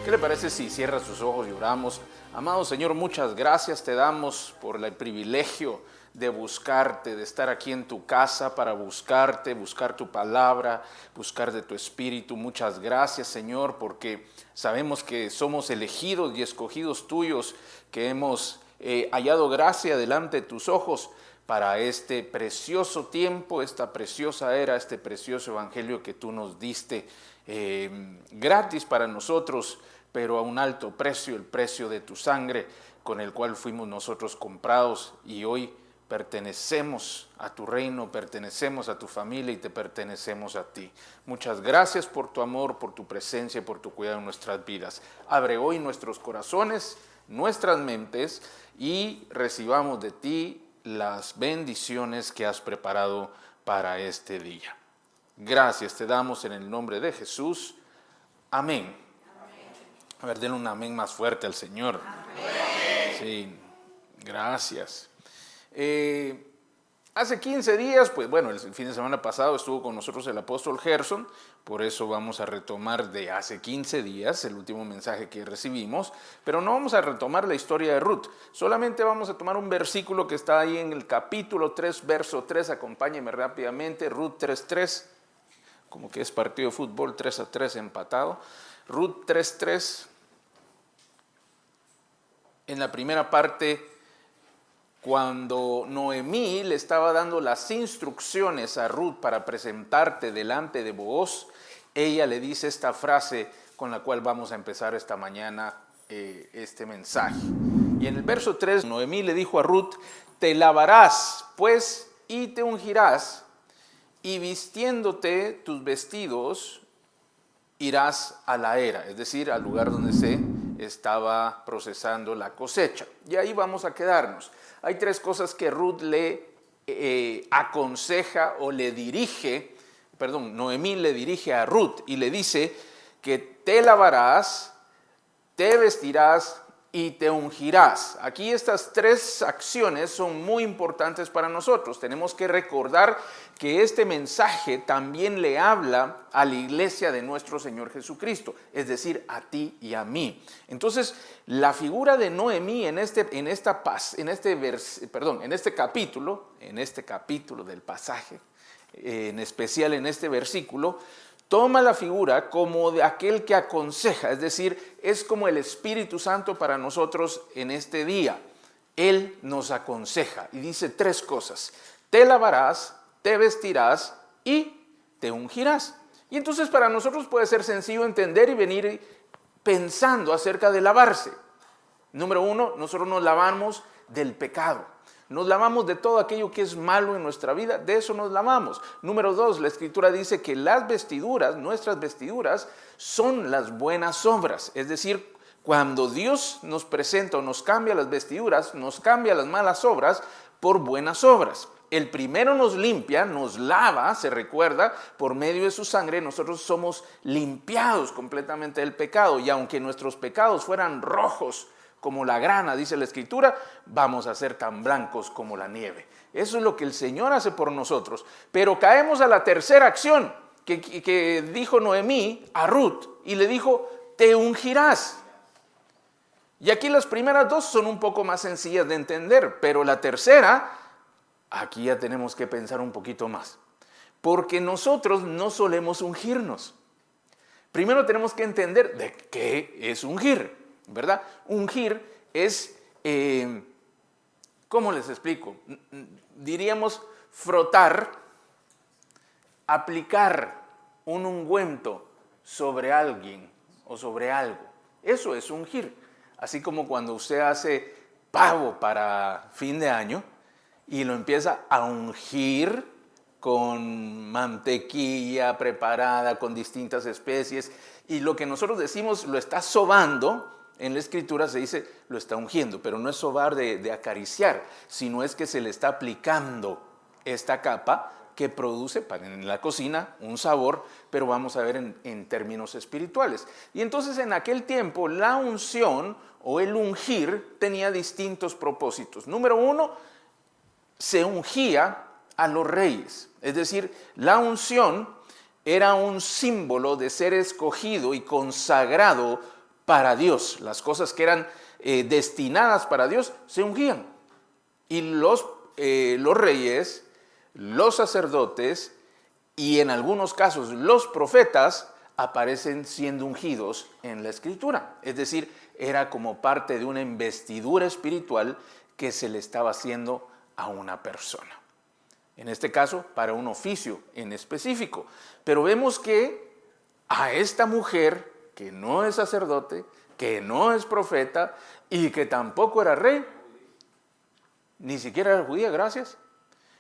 ¿Qué le parece si cierra sus ojos y oramos? Amado Señor, muchas gracias te damos por el privilegio de buscarte, de estar aquí en tu casa para buscarte, buscar tu palabra, buscar de tu espíritu. Muchas gracias, Señor, porque sabemos que somos elegidos y escogidos tuyos, que hemos hallado gracia delante de tus ojos para este precioso tiempo, esta preciosa era, este precioso evangelio que tú nos diste gratis para nosotros, pero a un alto precio, el precio de tu sangre con el cual fuimos nosotros comprados, y hoy pertenecemos a tu reino, pertenecemos a tu familia y te pertenecemos a ti. Muchas gracias por tu amor, por tu presencia y por tu cuidado en nuestras vidas. Abre hoy nuestros corazones, nuestras mentes, y recibamos de ti las bendiciones que has preparado para este día. Gracias te damos en el nombre de Jesús. Amén. Amén. A ver, denle un amén más fuerte al Señor. Amén. Sí, gracias. Hace 15 días, pues bueno, el fin de semana pasado estuvo con nosotros el apóstol Gerson, por eso vamos a retomar de hace 15 días el último mensaje que recibimos, pero no vamos a retomar la historia de Ruth, solamente vamos a tomar un versículo que está ahí en el capítulo 3, verso 3, acompáñenme rápidamente, Ruth 3:3, como que es partido de fútbol, 3-3 empatado, Ruth 3:3, en la primera parte, cuando Noemí le estaba dando las instrucciones a Ruth para presentarte delante de Booz, ella le dice esta frase con la cual vamos a empezar esta mañana este mensaje. Y en el verso 3, Noemí le dijo a Ruth: te lavarás, pues, y te ungirás, y vistiéndote tus vestidos, irás a la era, es decir, al lugar donde se estaba procesando la cosecha. Y ahí vamos a quedarnos. Hay tres cosas que Ruth le aconseja o le dirige, Noemí le dirige a Ruth y le dice que te lavarás, te vestirás y te ungirás. Aquí estas tres acciones son muy importantes para nosotros. Tenemos que recordar que este mensaje también le habla a la iglesia de nuestro Señor Jesucristo, es decir, a ti y a mí. Entonces, la figura de Noemí en este capítulo del pasaje, en especial en este versículo, toma la figura como de aquel que aconseja, es decir, es como el Espíritu Santo para nosotros en este día. Él nos aconseja y dice tres cosas: te lavarás, te vestirás y te ungirás. Y entonces para nosotros puede ser sencillo entender y venir pensando acerca de lavarse. Número uno, nosotros nos lavamos del pecado. Nos lavamos de todo aquello que es malo en nuestra vida, de eso nos lavamos. Número dos, la Escritura dice que las vestiduras, nuestras vestiduras, son las buenas obras. Es decir, cuando Dios nos presenta o nos cambia las vestiduras, nos cambia las malas obras por buenas obras. El primero nos limpia, nos lava, se recuerda, por medio de su sangre nosotros somos limpiados completamente del pecado. Y aunque nuestros pecados fueran rojos como la grana, dice la Escritura, vamos a ser tan blancos como la nieve. Eso es lo que el Señor hace por nosotros. Pero caemos a la tercera acción que dijo Noemí a Ruth, y le dijo: te ungirás. Y aquí las primeras dos son un poco más sencillas de entender, pero la tercera, aquí ya tenemos que pensar un poquito más, porque nosotros no solemos ungirnos. Primero tenemos que entender de qué es ungir, ¿verdad? Ungir es, ¿cómo les explico? Diríamos frotar, aplicar un ungüento sobre alguien o sobre algo. Eso es ungir. Así como cuando usted hace pavo para fin de año y lo empieza a ungir con mantequilla preparada, con distintas especies, y lo que nosotros decimos lo está sobando. En la Escritura se dice lo está ungiendo, pero no es sobar de acariciar, sino es que se le está aplicando esta capa que produce en la cocina un sabor, pero vamos a ver en términos espirituales. Y entonces en aquel tiempo la unción o el ungir tenía distintos propósitos. Número uno, se ungía a los reyes, es decir, la unción era un símbolo de ser escogido y consagrado para Dios, las cosas que eran destinadas para Dios, se ungían. Y los reyes, los sacerdotes y en algunos casos los profetas aparecen siendo ungidos en la Escritura. Es decir, era como parte de una investidura espiritual que se le estaba haciendo a una persona. En este caso, para un oficio en específico. Pero vemos que a esta mujer, que no es sacerdote, que no es profeta y que tampoco era rey, ni siquiera era judía, gracias,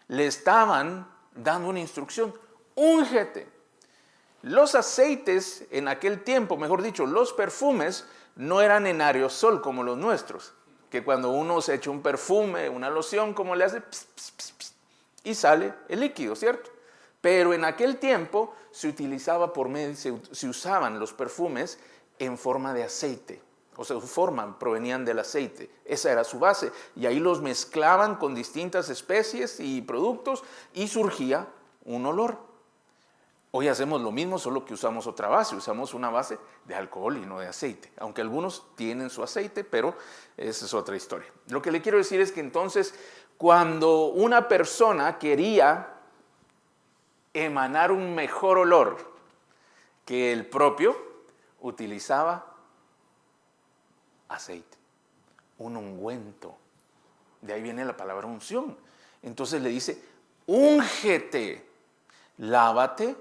le estaban dando una instrucción: úngete. Los aceites en aquel tiempo, mejor dicho, los perfumes, no eran en aerosol como los nuestros, que cuando uno se echa un perfume, una loción, como le hace pss, pss, pss, pss, y sale el líquido, ¿cierto? Pero en aquel tiempo se utilizaba se usaban los perfumes en forma de aceite. O sea, su forma provenían del aceite. Esa era su base. Y ahí los mezclaban con distintas especies y productos y surgía un olor. Hoy hacemos lo mismo, solo que usamos otra base. Usamos una base de alcohol y no de aceite. Aunque algunos tienen su aceite, pero esa es otra historia. Lo que le quiero decir es que entonces, cuando una persona quería emanar un mejor olor que el propio, utilizaba aceite, un ungüento. De ahí viene la palabra unción. Entonces le dice: úngete, lávate,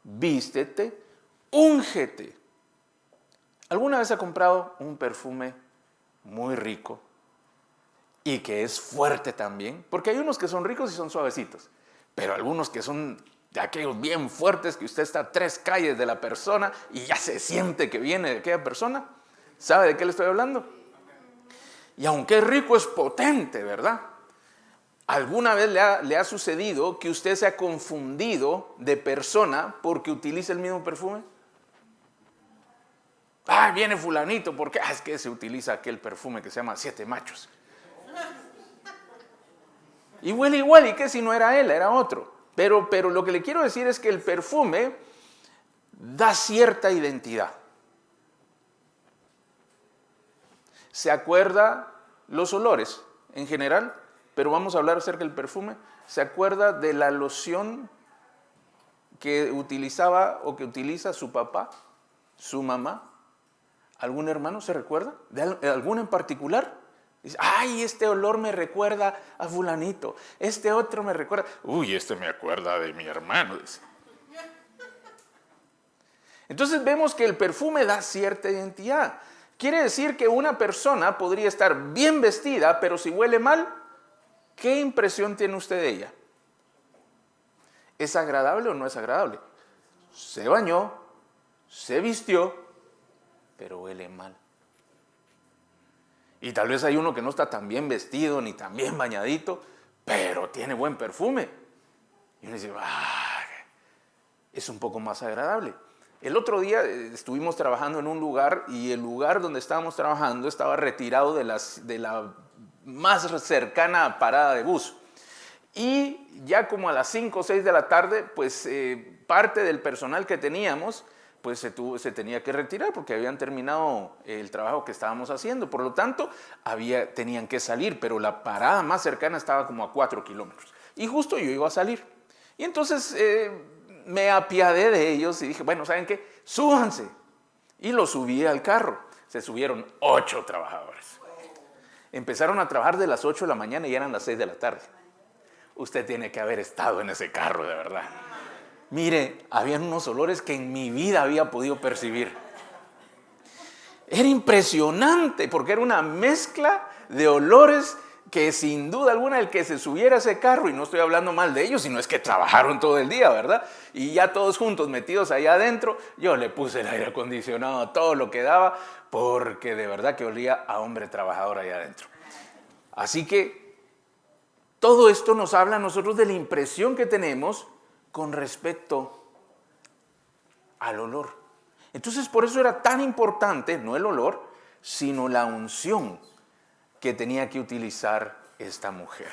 vístete, úngete. ¿Alguna vez ha comprado un perfume muy rico y que es fuerte también? Porque hay unos que son ricos y son suavecitos, pero algunos que son de aquellos bien fuertes que usted está a 3 calles de la persona y ya se siente que viene de aquella persona. ¿Sabe de qué le estoy hablando? Y aunque es rico, es potente, ¿verdad? ¿Alguna vez le ha sucedido que usted se ha confundido de persona porque utiliza el mismo perfume? Ah, viene fulanito, porque es que se utiliza aquel perfume que se llama 7 machos. Y huele igual, ¿y qué si no era él, era otro? Pero lo que le quiero decir es que el perfume da cierta identidad. ¿Se acuerda los olores en general? Pero vamos a hablar acerca del perfume. ¿Se acuerda de la loción que utilizaba o que utiliza su papá, su mamá? ¿Algún hermano se recuerda? ¿De alguno en particular? Dice: ay, este olor me recuerda a fulanito. Este otro me recuerda. Uy, este me acuerda de mi hermano. Dice. Entonces vemos que el perfume da cierta identidad. Quiere decir que una persona podría estar bien vestida, pero si huele mal, ¿qué impresión tiene usted de ella? ¿Es agradable o no es agradable? Se bañó, se vistió, pero huele mal. Y tal vez hay uno que no está tan bien vestido ni tan bien bañadito, pero tiene buen perfume. Y uno dice: es un poco más agradable. El otro día estuvimos trabajando en un lugar y el lugar donde estábamos trabajando estaba retirado de la más cercana parada de bus. Y ya como a las 5 o 6 de la tarde, pues parte del personal que teníamos pues se tenía que retirar porque habían terminado el trabajo que estábamos haciendo. Por lo tanto, tenían que salir, pero la parada más cercana estaba como a 4 kilómetros. Y justo yo iba a salir. Y entonces me apiadé de ellos y dije: bueno, ¿saben qué? Súbanse. Y los subí al carro. Se subieron 8 trabajadores. Empezaron a trabajar de las 8 de la mañana y eran las 6 de la tarde. Usted tiene que haber estado en ese carro, de verdad. Mire, habían unos olores que en mi vida había podido percibir. Era impresionante porque era una mezcla de olores que sin duda alguna el que se subiera a ese carro, y no estoy hablando mal de ellos, sino es que trabajaron todo el día, ¿verdad? Y ya todos juntos metidos allá adentro, yo le puse el aire acondicionado a todo lo que daba, porque de verdad que olía a hombre trabajador allá adentro. Así que todo esto nos habla a nosotros de la impresión que tenemos con respecto al olor. Entonces, por eso era tan importante, no el olor, sino la unción que tenía que utilizar esta mujer.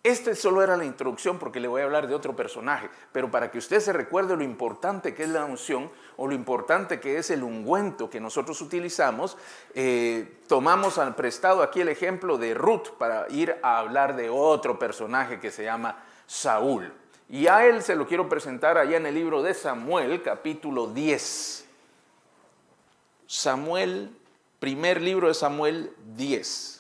Este solo era la introducción porque le voy a hablar de otro personaje, pero para que usted se recuerde lo importante que es la unción o lo importante que es el ungüento que nosotros utilizamos, tomamos al prestado aquí el ejemplo de Ruth para ir a hablar de otro personaje que se llama Saúl. Y a él se lo quiero presentar allá en el libro de Samuel, capítulo 10. Samuel, primer libro de Samuel 10.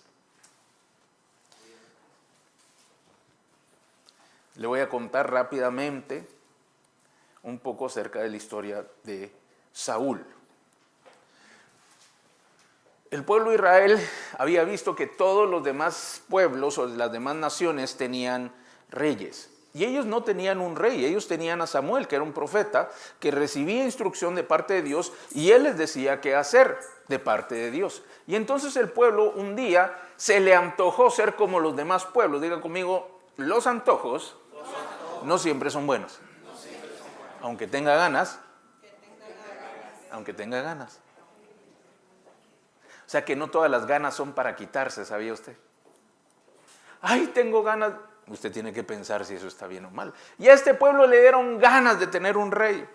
Le voy a contar rápidamente un poco acerca de la historia de Saúl. El pueblo de Israel había visto que todos los demás pueblos o las demás naciones tenían reyes. Y ellos no tenían un rey, ellos tenían a Samuel, que era un profeta, que recibía instrucción de parte de Dios y él les decía qué hacer de parte de Dios. Y entonces el pueblo un día se le antojó ser como los demás pueblos. Diga conmigo, los antojos no siempre son buenos. Aunque tenga ganas. Aunque tenga ganas. O sea que no todas las ganas son para quitarse, ¿sabía usted? Ay, tengo ganas. Usted tiene que pensar si eso está bien o mal. Y a este pueblo le dieron ganas de tener un rey.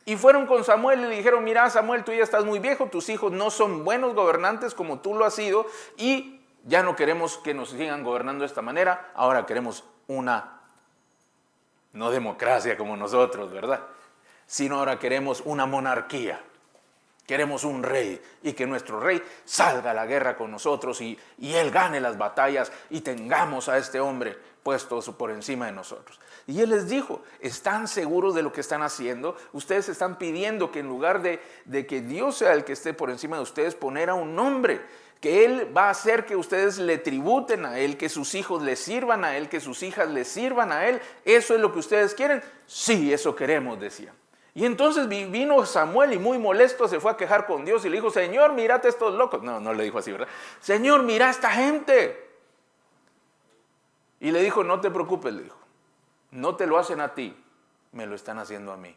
Y fueron con Samuel y le dijeron, mira Samuel, tú ya estás muy viejo, tus hijos no son buenos gobernantes como tú lo has sido y ya no queremos que nos sigan gobernando de esta manera, ahora queremos una no democracia como nosotros, ¿verdad? Sino ahora queremos una monarquía. Queremos un rey y que nuestro rey salga a la guerra con nosotros y él gane las batallas y tengamos a este hombre puesto por encima de nosotros. Y él les dijo, ¿están seguros de lo que están haciendo? Ustedes están pidiendo que en lugar de que Dios sea el que esté por encima de ustedes, poner a un hombre, que él va a hacer que ustedes le tributen a él, que sus hijos le sirvan a él, que sus hijas le sirvan a él. ¿Eso es lo que ustedes quieren? Sí, eso queremos, decían. Y entonces vino Samuel y muy molesto se fue a quejar con Dios y le dijo, Señor, mírate estos locos. No le dijo así, ¿verdad? Señor, mira a esta gente. Y le dijo, no te preocupes, le dijo. No te lo hacen a ti, me lo están haciendo a mí.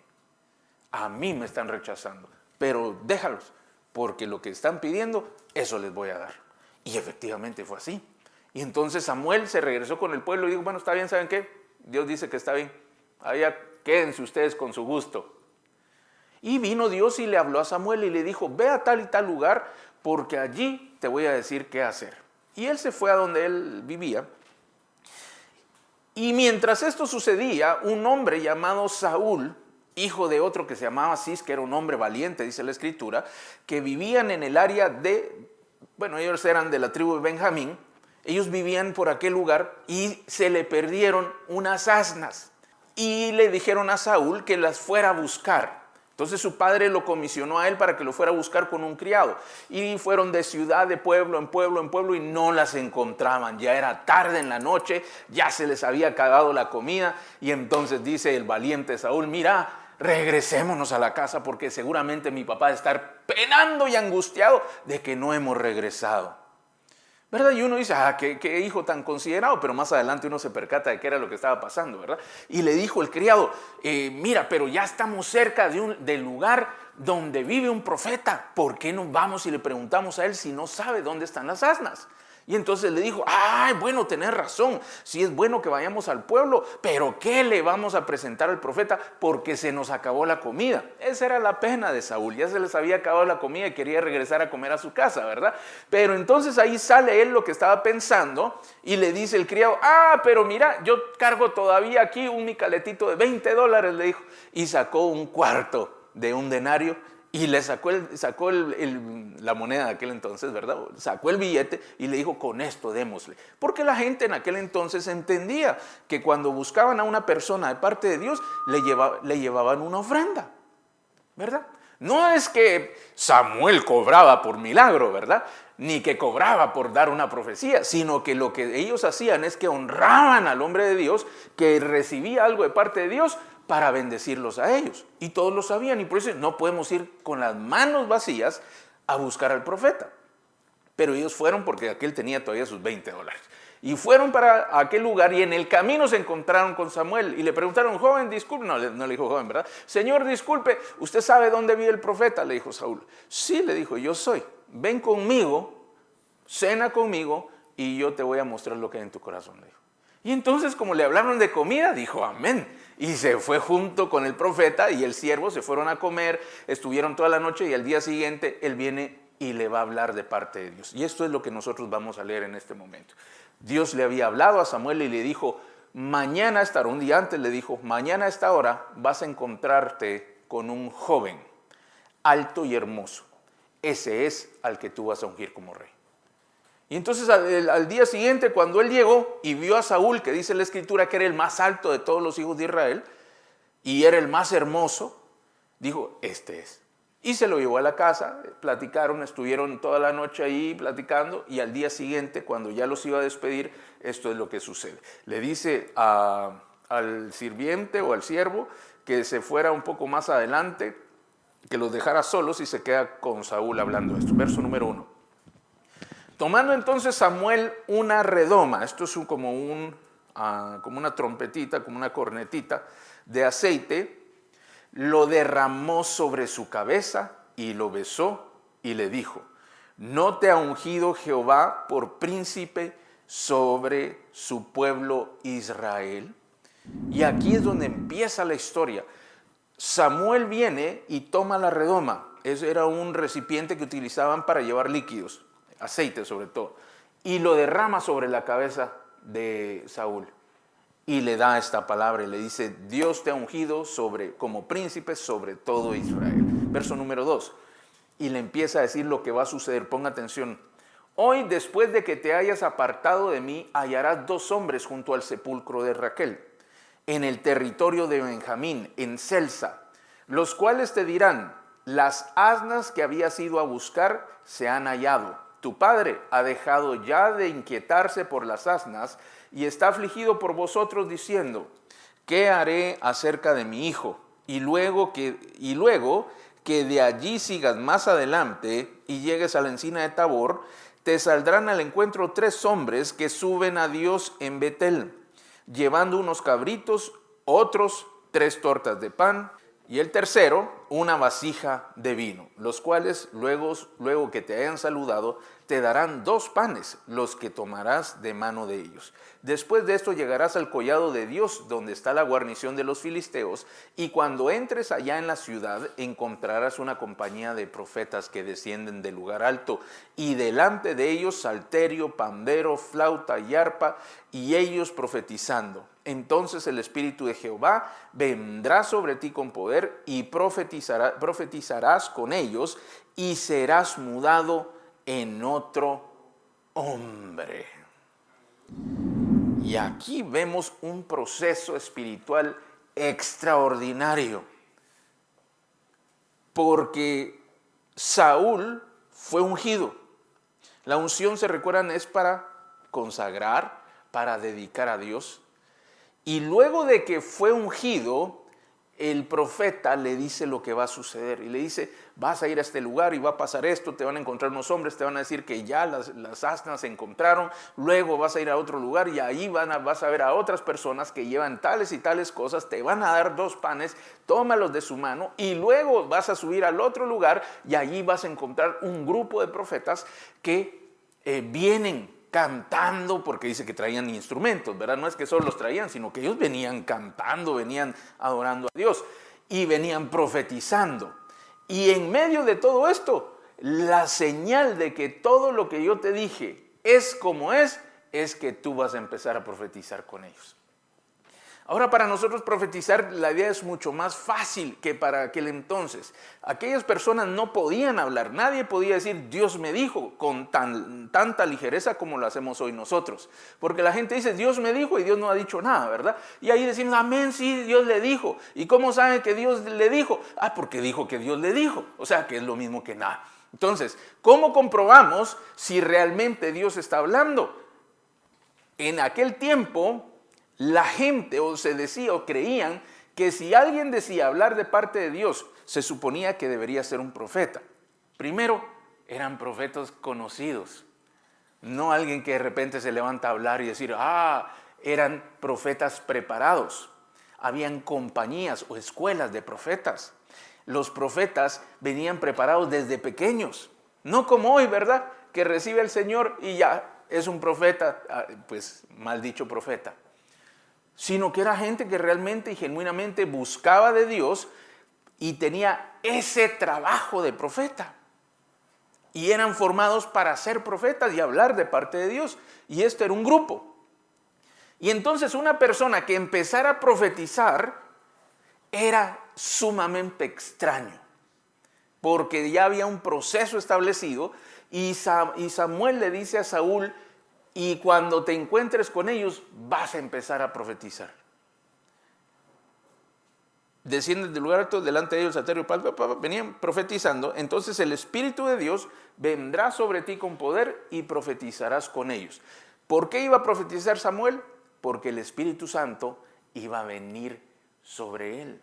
A mí me están rechazando, pero déjalos, porque lo que están pidiendo, eso les voy a dar. Y efectivamente fue así. Y entonces Samuel se regresó con el pueblo y dijo, bueno, está bien, ¿saben qué? Dios dice que está bien. Allá quédense ustedes con su gusto. Y vino Dios y le habló a Samuel y le dijo, ve a tal y tal lugar, porque allí te voy a decir qué hacer. Y él se fue a donde él vivía. Y mientras esto sucedía, un hombre llamado Saúl, hijo de otro que se llamaba Cis, que era un hombre valiente, dice la Escritura, que vivían en el área de, bueno, ellos eran de la tribu de Benjamín, ellos vivían por aquel lugar y se le perdieron unas asnas. Y le dijeron a Saúl que las fuera a buscar. Entonces su padre lo comisionó a él para que lo fuera a buscar con un criado. Y fueron de ciudad, de pueblo en pueblo en pueblo y no las encontraban. Ya era tarde en la noche, ya se les había acabado la comida. Y entonces dice el valiente Saúl, mira, regresémonos a la casa porque seguramente mi papá va a estar penando y angustiado de que no hemos regresado. ¿Verdad? Y uno dice, qué hijo tan considerado, pero más adelante uno se percata de qué era lo que estaba pasando, ¿verdad? Y le dijo el criado, mira, pero ya estamos cerca del lugar donde vive un profeta. ¿Por qué no vamos y le preguntamos a él si no sabe dónde están las asnas? Y entonces le dijo, bueno, tenés razón, sí es bueno que vayamos al pueblo, pero ¿qué le vamos a presentar al profeta? Porque se nos acabó la comida. Esa era la pena de Saúl, ya se les había acabado la comida y quería regresar a comer a su casa, ¿verdad? Pero entonces ahí sale él lo que estaba pensando y le dice el criado, pero mira, yo cargo todavía aquí un micaletito de $20, le dijo, y sacó un cuarto de un denario. Y le sacó la moneda de aquel entonces, ¿verdad? Sacó el billete y le dijo, con esto démosle. Porque la gente en aquel entonces entendía que cuando buscaban a una persona de parte de Dios, le llevaban una ofrenda, ¿verdad? No es que Samuel cobraba por milagro, ¿verdad? Ni que cobraba por dar una profecía, sino que lo que ellos hacían es que honraban al hombre de Dios, que recibía algo de parte de Dios, para bendecirlos a ellos. Y todos lo sabían y por eso no podemos ir con las manos vacías a buscar al profeta. Pero ellos fueron porque aquel tenía todavía sus $20. Y fueron para aquel lugar y en el camino se encontraron con Samuel y le preguntaron, joven, disculpe, no le dijo joven, ¿verdad? Señor, disculpe, ¿usted sabe dónde vive el profeta? Le dijo Saúl. Sí, le dijo, yo soy. Ven conmigo, cena conmigo y yo te voy a mostrar lo que hay en tu corazón, le dijo. Y entonces, como le hablaron de comida, dijo amén. Y se fue junto con el profeta y el siervo, se fueron a comer, estuvieron toda la noche y al día siguiente él viene y le va a hablar de parte de Dios. Y esto es lo que nosotros vamos a leer en este momento. Dios le había hablado a Samuel y le dijo, mañana a esta hora, un día antes le dijo, mañana a esta hora vas a encontrarte con un joven, alto y hermoso. Ese es al que tú vas a ungir como rey. Y entonces al día siguiente, cuando él llegó y vio a Saúl, que dice la escritura que era el más alto de todos los hijos de Israel, y era el más hermoso, dijo, este es. Y se lo llevó a la casa, platicaron, estuvieron toda la noche ahí platicando, y al día siguiente, cuando ya los iba a despedir, esto es lo que sucede. Le dice al sirviente o al siervo que se fuera un poco más adelante, que los dejara solos y se queda con Saúl hablando esto. Verso número 1. Tomando entonces Samuel una redoma, esto es como una trompetita, como una cornetita de aceite, lo derramó sobre su cabeza y lo besó y le dijo, ¿no te ha ungido Jehová por príncipe sobre su pueblo Israel? Y aquí es donde empieza la historia. Samuel viene y toma la redoma, ese era un recipiente que utilizaban para llevar líquidos, aceite sobre todo, y lo derrama sobre la cabeza de Saúl y le da esta palabra y le dice, Dios te ha ungido como príncipe sobre todo Israel. Verso número 2, y le empieza a decir lo que va a suceder, ponga atención. Hoy, después de que te hayas apartado de mí, hallarás 2 hombres junto al sepulcro de Raquel, en el territorio de Benjamín, en Selsa, los cuales te dirán, las asnas que habías ido a buscar se han hallado. Tu padre ha dejado ya de inquietarse por las asnas y está afligido por vosotros diciendo, ¿qué haré acerca de mi hijo? Y luego que de allí sigas más adelante y llegues a la encina de Tabor, te saldrán al encuentro 3 hombres que suben a Dios en Betel, llevando unos cabritos, otros 3 tortas de pan, y el tercero, una vasija de vino, los cuales luego que te hayan saludado, te darán 2 panes, los que tomarás de mano de ellos. Después de esto llegarás al collado de Dios, donde está la guarnición de los filisteos, y cuando entres allá en la ciudad, encontrarás una compañía de profetas que descienden del lugar alto, y delante de ellos salterio, pandero, flauta y arpa, y ellos profetizando. Entonces el Espíritu de Jehová vendrá sobre ti con poder y profetizarás con ellos y serás mudado en otro hombre. Y aquí vemos un proceso espiritual extraordinario, porque Saúl fue ungido. La unción, se recuerdan, es para consagrar, para dedicar a Dios. Y luego de que fue ungido, el profeta le dice lo que va a suceder. Y le dice, vas a ir a este lugar y va a pasar esto, te van a encontrar unos hombres, te van a decir que ya las asnas se encontraron. Luego vas a ir a otro lugar y ahí vas a ver a otras personas que llevan tales y tales cosas. Te van a dar 2 panes, tómalos de su mano. Y luego vas a subir al otro lugar y allí vas a encontrar un grupo de profetas que vienen cantando, porque dice que traían instrumentos, ¿verdad? No es que solo los traían, sino que ellos venían cantando, venían adorando a Dios y venían profetizando. Y en medio de todo esto, la señal de que todo lo que yo te dije es como es que tú vas a empezar a profetizar con ellos. Ahora, para nosotros profetizar, la idea es mucho más fácil que para aquel entonces. Aquellas personas no podían hablar, nadie podía decir Dios me dijo con tanta ligereza como lo hacemos hoy nosotros. Porque la gente dice Dios me dijo y Dios no ha dicho nada, ¿verdad? Y ahí decimos amén, sí, Dios le dijo. ¿Y cómo sabe que Dios le dijo? Ah, porque dijo que Dios le dijo. O sea, que es lo mismo que nada. Entonces, ¿cómo comprobamos si realmente Dios está hablando? En aquel tiempo, la gente se decía o creían que si alguien decía hablar de parte de Dios, se suponía que debería ser un profeta. Primero, eran profetas conocidos, no alguien que de repente se levanta a hablar y decir, eran profetas preparados. Habían compañías o escuelas de profetas. Los profetas venían preparados desde pequeños, no como hoy, ¿verdad? Que recibe al Señor y ya es un profeta, pues mal dicho profeta. sino que era gente que realmente y genuinamente buscaba de Dios y tenía ese trabajo de profeta. Y eran formados para ser profetas y hablar de parte de Dios. Y este era un grupo. Y entonces una persona que empezara a profetizar era sumamente extraño, porque ya había un proceso establecido y Samuel le dice a Saúl: y cuando te encuentres con ellos vas a empezar a profetizar. Descienden del lugar alto, delante de ellos el salterio, venían profetizando. Entonces el Espíritu de Dios vendrá sobre ti con poder y profetizarás con ellos. ¿Por qué iba a profetizar Samuel? Porque el Espíritu Santo iba a venir sobre él.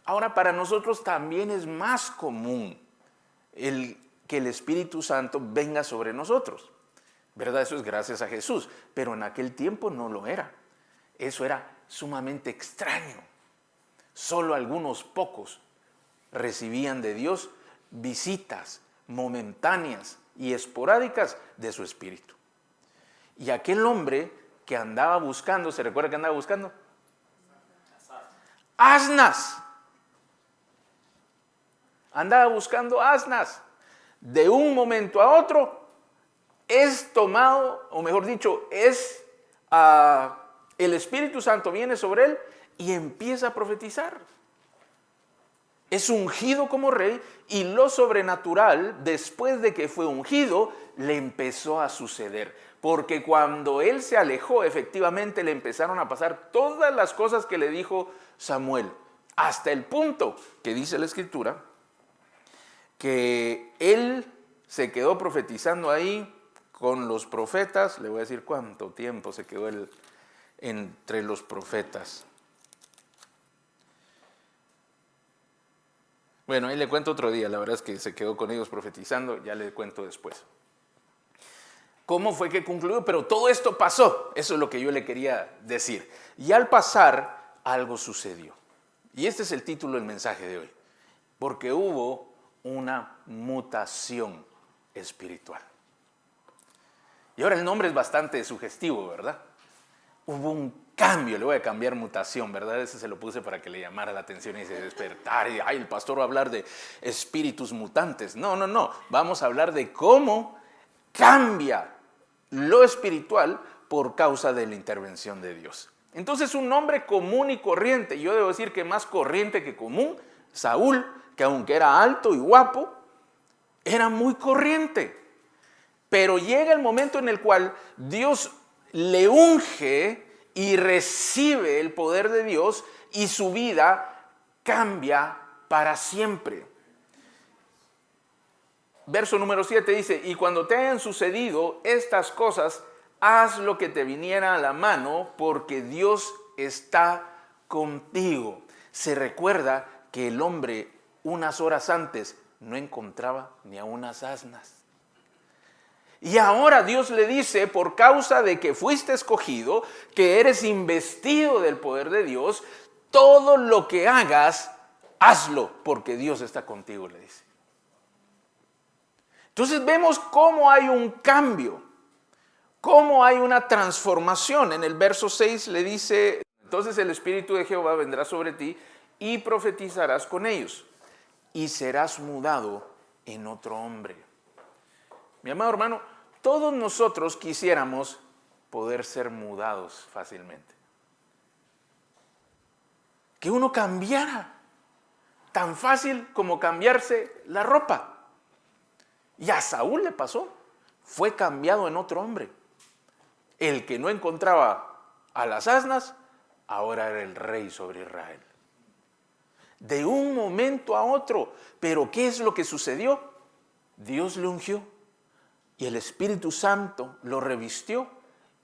Ahora, para nosotros también es más común que el Espíritu Santo venga sobre nosotros, ¿verdad? Eso es gracias a Jesús, pero en aquel tiempo no lo era. Eso era sumamente extraño. Solo algunos pocos recibían de Dios visitas momentáneas y esporádicas de su Espíritu. Y aquel hombre que andaba buscando, ¿se recuerda que andaba buscando? Asnas. Andaba buscando asnas. De un momento a otro es tomado, o mejor dicho, el Espíritu Santo viene sobre él y empieza a profetizar. Es ungido como rey y lo sobrenatural, después de que fue ungido, le empezó a suceder. Porque cuando él se alejó, efectivamente le empezaron a pasar todas las cosas que le dijo Samuel. Hasta el punto que dice la Escritura que él se quedó profetizando ahí con los profetas. Le voy a decir cuánto tiempo se quedó él entre los profetas. Bueno, ahí le cuento otro día. La verdad es que se quedó con ellos profetizando. Ya le cuento después cómo fue que concluyó, pero todo esto pasó. Eso es lo que yo le quería decir. Y al pasar, algo sucedió. Y este es el título del mensaje de hoy. Porque hubo una mutación espiritual. Y ahora el nombre es bastante sugestivo, ¿verdad? Hubo un cambio, le voy a cambiar mutación, ¿verdad? Ese se lo puse para que le llamara la atención y se despertara. Y el pastor va a hablar de espíritus mutantes. No. Vamos a hablar de cómo cambia lo espiritual por causa de la intervención de Dios. Entonces, un hombre común y corriente, yo debo decir que más corriente que común, Saúl, que aunque era alto y guapo, era muy corriente. Pero llega el momento en el cual Dios le unge y recibe el poder de Dios y su vida cambia para siempre. Verso número 7 dice: y cuando te hayan sucedido estas cosas, haz lo que te viniera a la mano, porque Dios está contigo. Se recuerda que el hombre unas horas antes no encontraba ni a unas asnas. Y ahora Dios le dice, por causa de que fuiste escogido, que eres investido del poder de Dios, todo lo que hagas, hazlo, porque Dios está contigo, le dice. Entonces vemos cómo hay un cambio, cómo hay una transformación. En el verso 6 le dice: entonces el Espíritu de Jehová vendrá sobre ti y profetizarás con ellos, y serás mudado en otro hombre. Mi amado hermano, todos nosotros quisiéramos poder ser mudados fácilmente. Que uno cambiara, tan fácil como cambiarse la ropa. Y a Saúl le pasó, fue cambiado en otro hombre. El que no encontraba a las asnas, ahora era el rey sobre Israel. De un momento a otro. Pero ¿qué es lo que sucedió? Dios le ungió y el Espíritu Santo lo revistió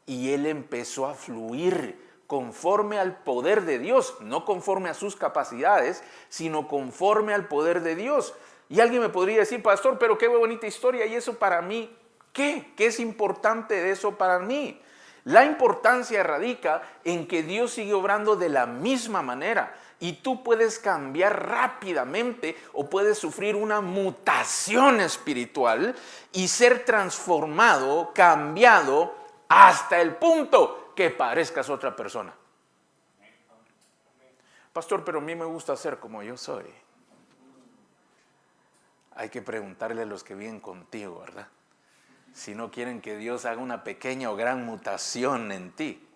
y él empezó a fluir conforme al poder de Dios, no conforme a sus capacidades, sino conforme al poder de Dios. Y alguien me podría decir: pastor, pero qué bonita historia, ¿y eso para mí qué? ¿Qué es importante de eso para mí? La importancia radica en que Dios sigue obrando de la misma manera y tú puedes cambiar rápidamente o puedes sufrir una mutación espiritual y ser transformado, cambiado hasta el punto que parezcas otra persona. Pastor, pero a mí me gusta ser como yo soy. Hay que preguntarle a los que viven contigo, ¿verdad? Si no quieren que Dios haga una pequeña o gran mutación en ti.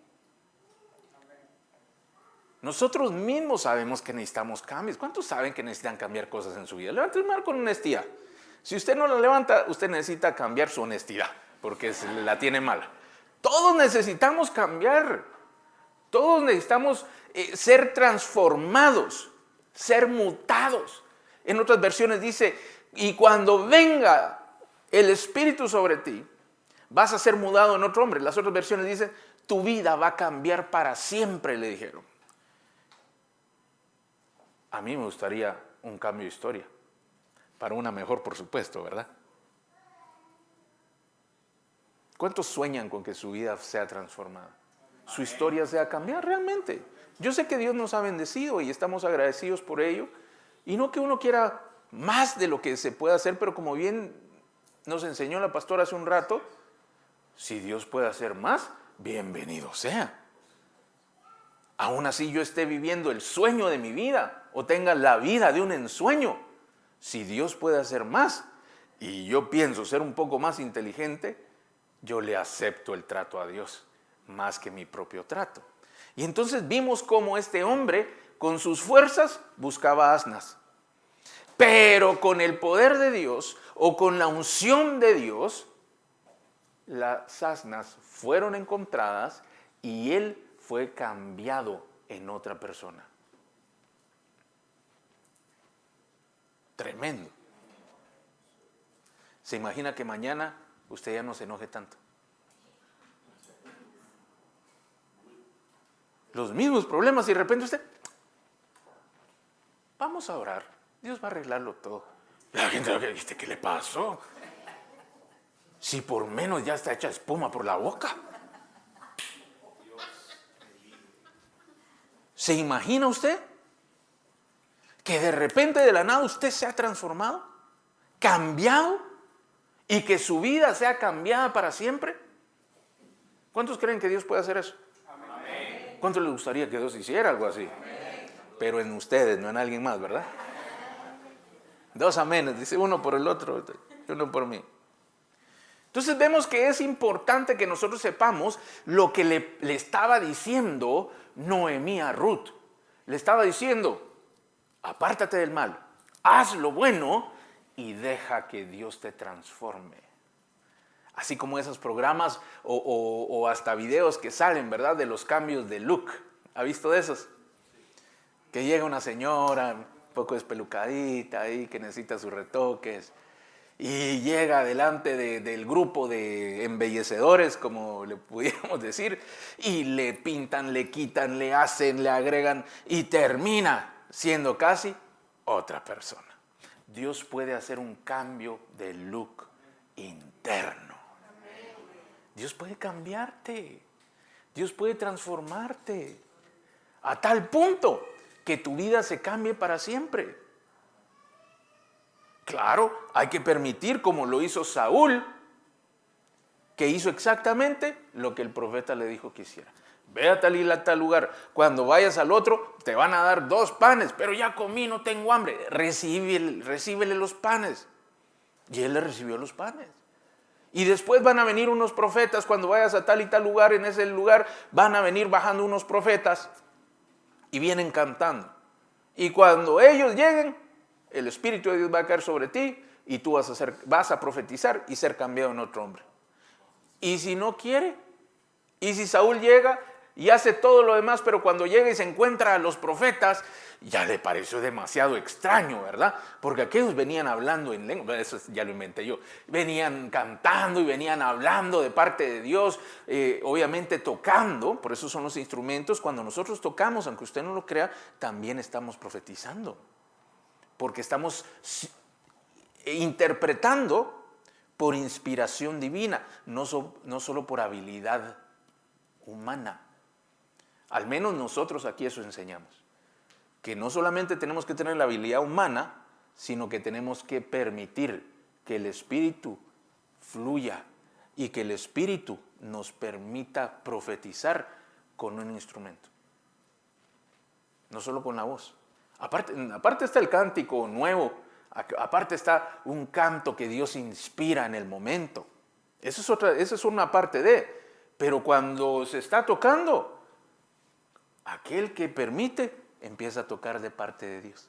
Nosotros mismos sabemos que necesitamos cambios. ¿Cuántos saben que necesitan cambiar cosas en su vida? Levante la mano con honestidad. Si usted no la levanta, usted necesita cambiar su honestidad, porque la tiene mala. Todos necesitamos cambiar. Todos necesitamos ser transformados, ser mutados. En otras versiones dice, y cuando venga el Espíritu sobre ti, vas a ser mudado en otro hombre. Las otras versiones dicen, tu vida va a cambiar para siempre, le dijeron. A mí me gustaría un cambio de historia, para una mejor, por supuesto, ¿verdad? ¿Cuántos sueñan con que su vida sea transformada? Su historia sea cambiar realmente. Yo sé que Dios nos ha bendecido y estamos agradecidos por ello. Y no que uno quiera más de lo que se puede hacer, pero como bien nos enseñó la pastora hace un rato, si Dios puede hacer más, bienvenido sea. Aún así yo esté viviendo el sueño de mi vida o tenga la vida de un ensueño. Si Dios puede hacer más y yo pienso ser un poco más inteligente, yo le acepto el trato a Dios más que mi propio trato. Y entonces vimos cómo este hombre con sus fuerzas buscaba asnas. Pero con el poder de Dios o con la unción de Dios, las asnas fueron encontradas y él fue cambiado en otra persona. Tremendo. ¿Se imagina que mañana usted ya no se enoje tanto? Los mismos problemas y de repente usted, vamos a orar, Dios va a arreglarlo todo. La gente, ¿viste qué le pasó? Si por menos ya está hecha espuma por la boca. ¿Se imagina usted que de repente de la nada usted se ha transformado, cambiado y que su vida sea cambiada para siempre? ¿Cuántos creen que Dios puede hacer eso? Amén. ¿Cuántos les gustaría que Dios hiciera algo así? Amén. Pero en ustedes, no en alguien más, ¿verdad? Dos amenes, dice uno por el otro y uno por mí. Entonces vemos que es importante que nosotros sepamos lo que le estaba diciendo Noemí a Ruth. Le estaba diciendo, apártate del mal, haz lo bueno y deja que Dios te transforme. Así como esos programas o hasta videos que salen, ¿verdad? De los cambios de look. ¿Ha visto de esos? Que llega una señora un poco despelucadita ahí, que necesita sus retoques. Y llega delante del grupo de embellecedores, como le pudiéramos decir, y le pintan, le quitan, le hacen, le agregan y termina siendo casi otra persona. Dios puede hacer un cambio de look interno. Dios puede cambiarte. Dios puede transformarte a tal punto que tu vida se cambie para siempre. Claro, hay que permitir, como lo hizo Saúl, que hizo exactamente lo que el profeta le dijo que hiciera. Ve a tal y a tal lugar. Cuando vayas al otro, te van a dar 2 panes, pero ya comí, no tengo hambre. Recíbele los panes. Y él le recibió los panes. Y después van a venir unos profetas, cuando vayas a tal y tal lugar, en ese lugar van a venir bajando unos profetas y vienen cantando. Y cuando ellos lleguen, el Espíritu de Dios va a caer sobre ti y tú vas a profetizar y ser cambiado en otro hombre. Y si no quiere, y si Saúl llega y hace todo lo demás, pero cuando llega y se encuentra a los profetas, ya le pareció demasiado extraño, ¿verdad? Porque aquellos venían hablando en lengua, eso ya lo inventé yo, venían cantando y venían hablando de parte de Dios, obviamente tocando, por eso son los instrumentos. Cuando nosotros tocamos, aunque usted no lo crea, también estamos profetizando. Porque estamos interpretando por inspiración divina, no solo por habilidad humana. Al menos nosotros aquí eso enseñamos. Que no solamente tenemos que tener la habilidad humana, sino que tenemos que permitir que el Espíritu fluya y que el Espíritu nos permita profetizar con un instrumento. no solo con la voz. Aparte está el cántico nuevo, aparte está un canto que Dios inspira en el momento. Esa es una parte de, pero cuando se está tocando, aquel que permite empieza a tocar de parte de Dios.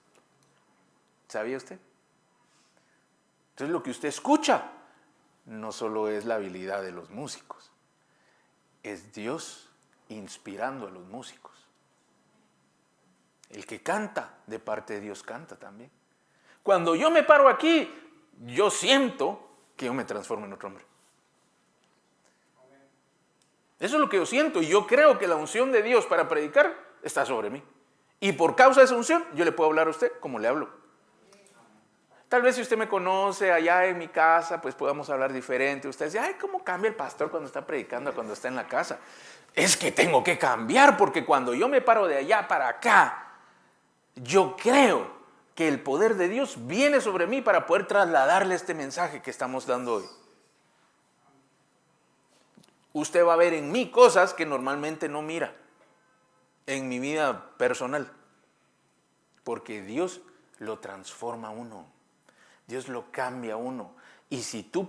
¿Sabía usted? Entonces lo que usted escucha no solo es la habilidad de los músicos, es Dios inspirando a los músicos. El que canta de parte de Dios canta también. Cuando yo me paro aquí, yo siento que yo me transformo en otro hombre. Eso es lo que yo siento y yo creo que la unción de Dios para predicar está sobre mí. Y por causa de esa unción yo le puedo hablar a usted como le hablo. Tal vez si usted me conoce allá en mi casa, pues podamos hablar diferente. Usted dice, ay, ¿cómo cambia el pastor cuando está predicando, cuando está en la casa? Es que tengo que cambiar porque cuando yo me paro de allá para acá, yo creo que el poder de Dios viene sobre mí para poder trasladarle este mensaje que estamos dando hoy. Usted va a ver en mí cosas que normalmente no mira en mi vida personal, porque Dios lo transforma a uno, Dios lo cambia a uno. Y si tú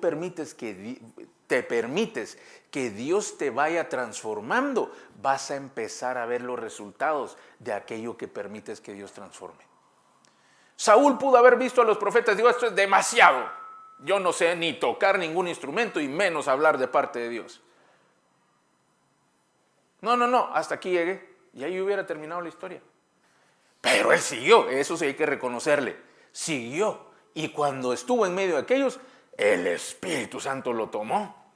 te permites que Dios te vaya transformando, vas a empezar a ver los resultados de aquello que permites que Dios transforme. Saúl pudo haber visto a los profetas, digo, esto es demasiado. Yo no sé ni tocar ningún instrumento y menos hablar de parte de Dios. No, hasta aquí llegué. Y ahí hubiera terminado la historia. Pero él siguió, eso sí hay que reconocerle. Siguió. Y cuando estuvo en medio de aquellos, el Espíritu Santo lo tomó.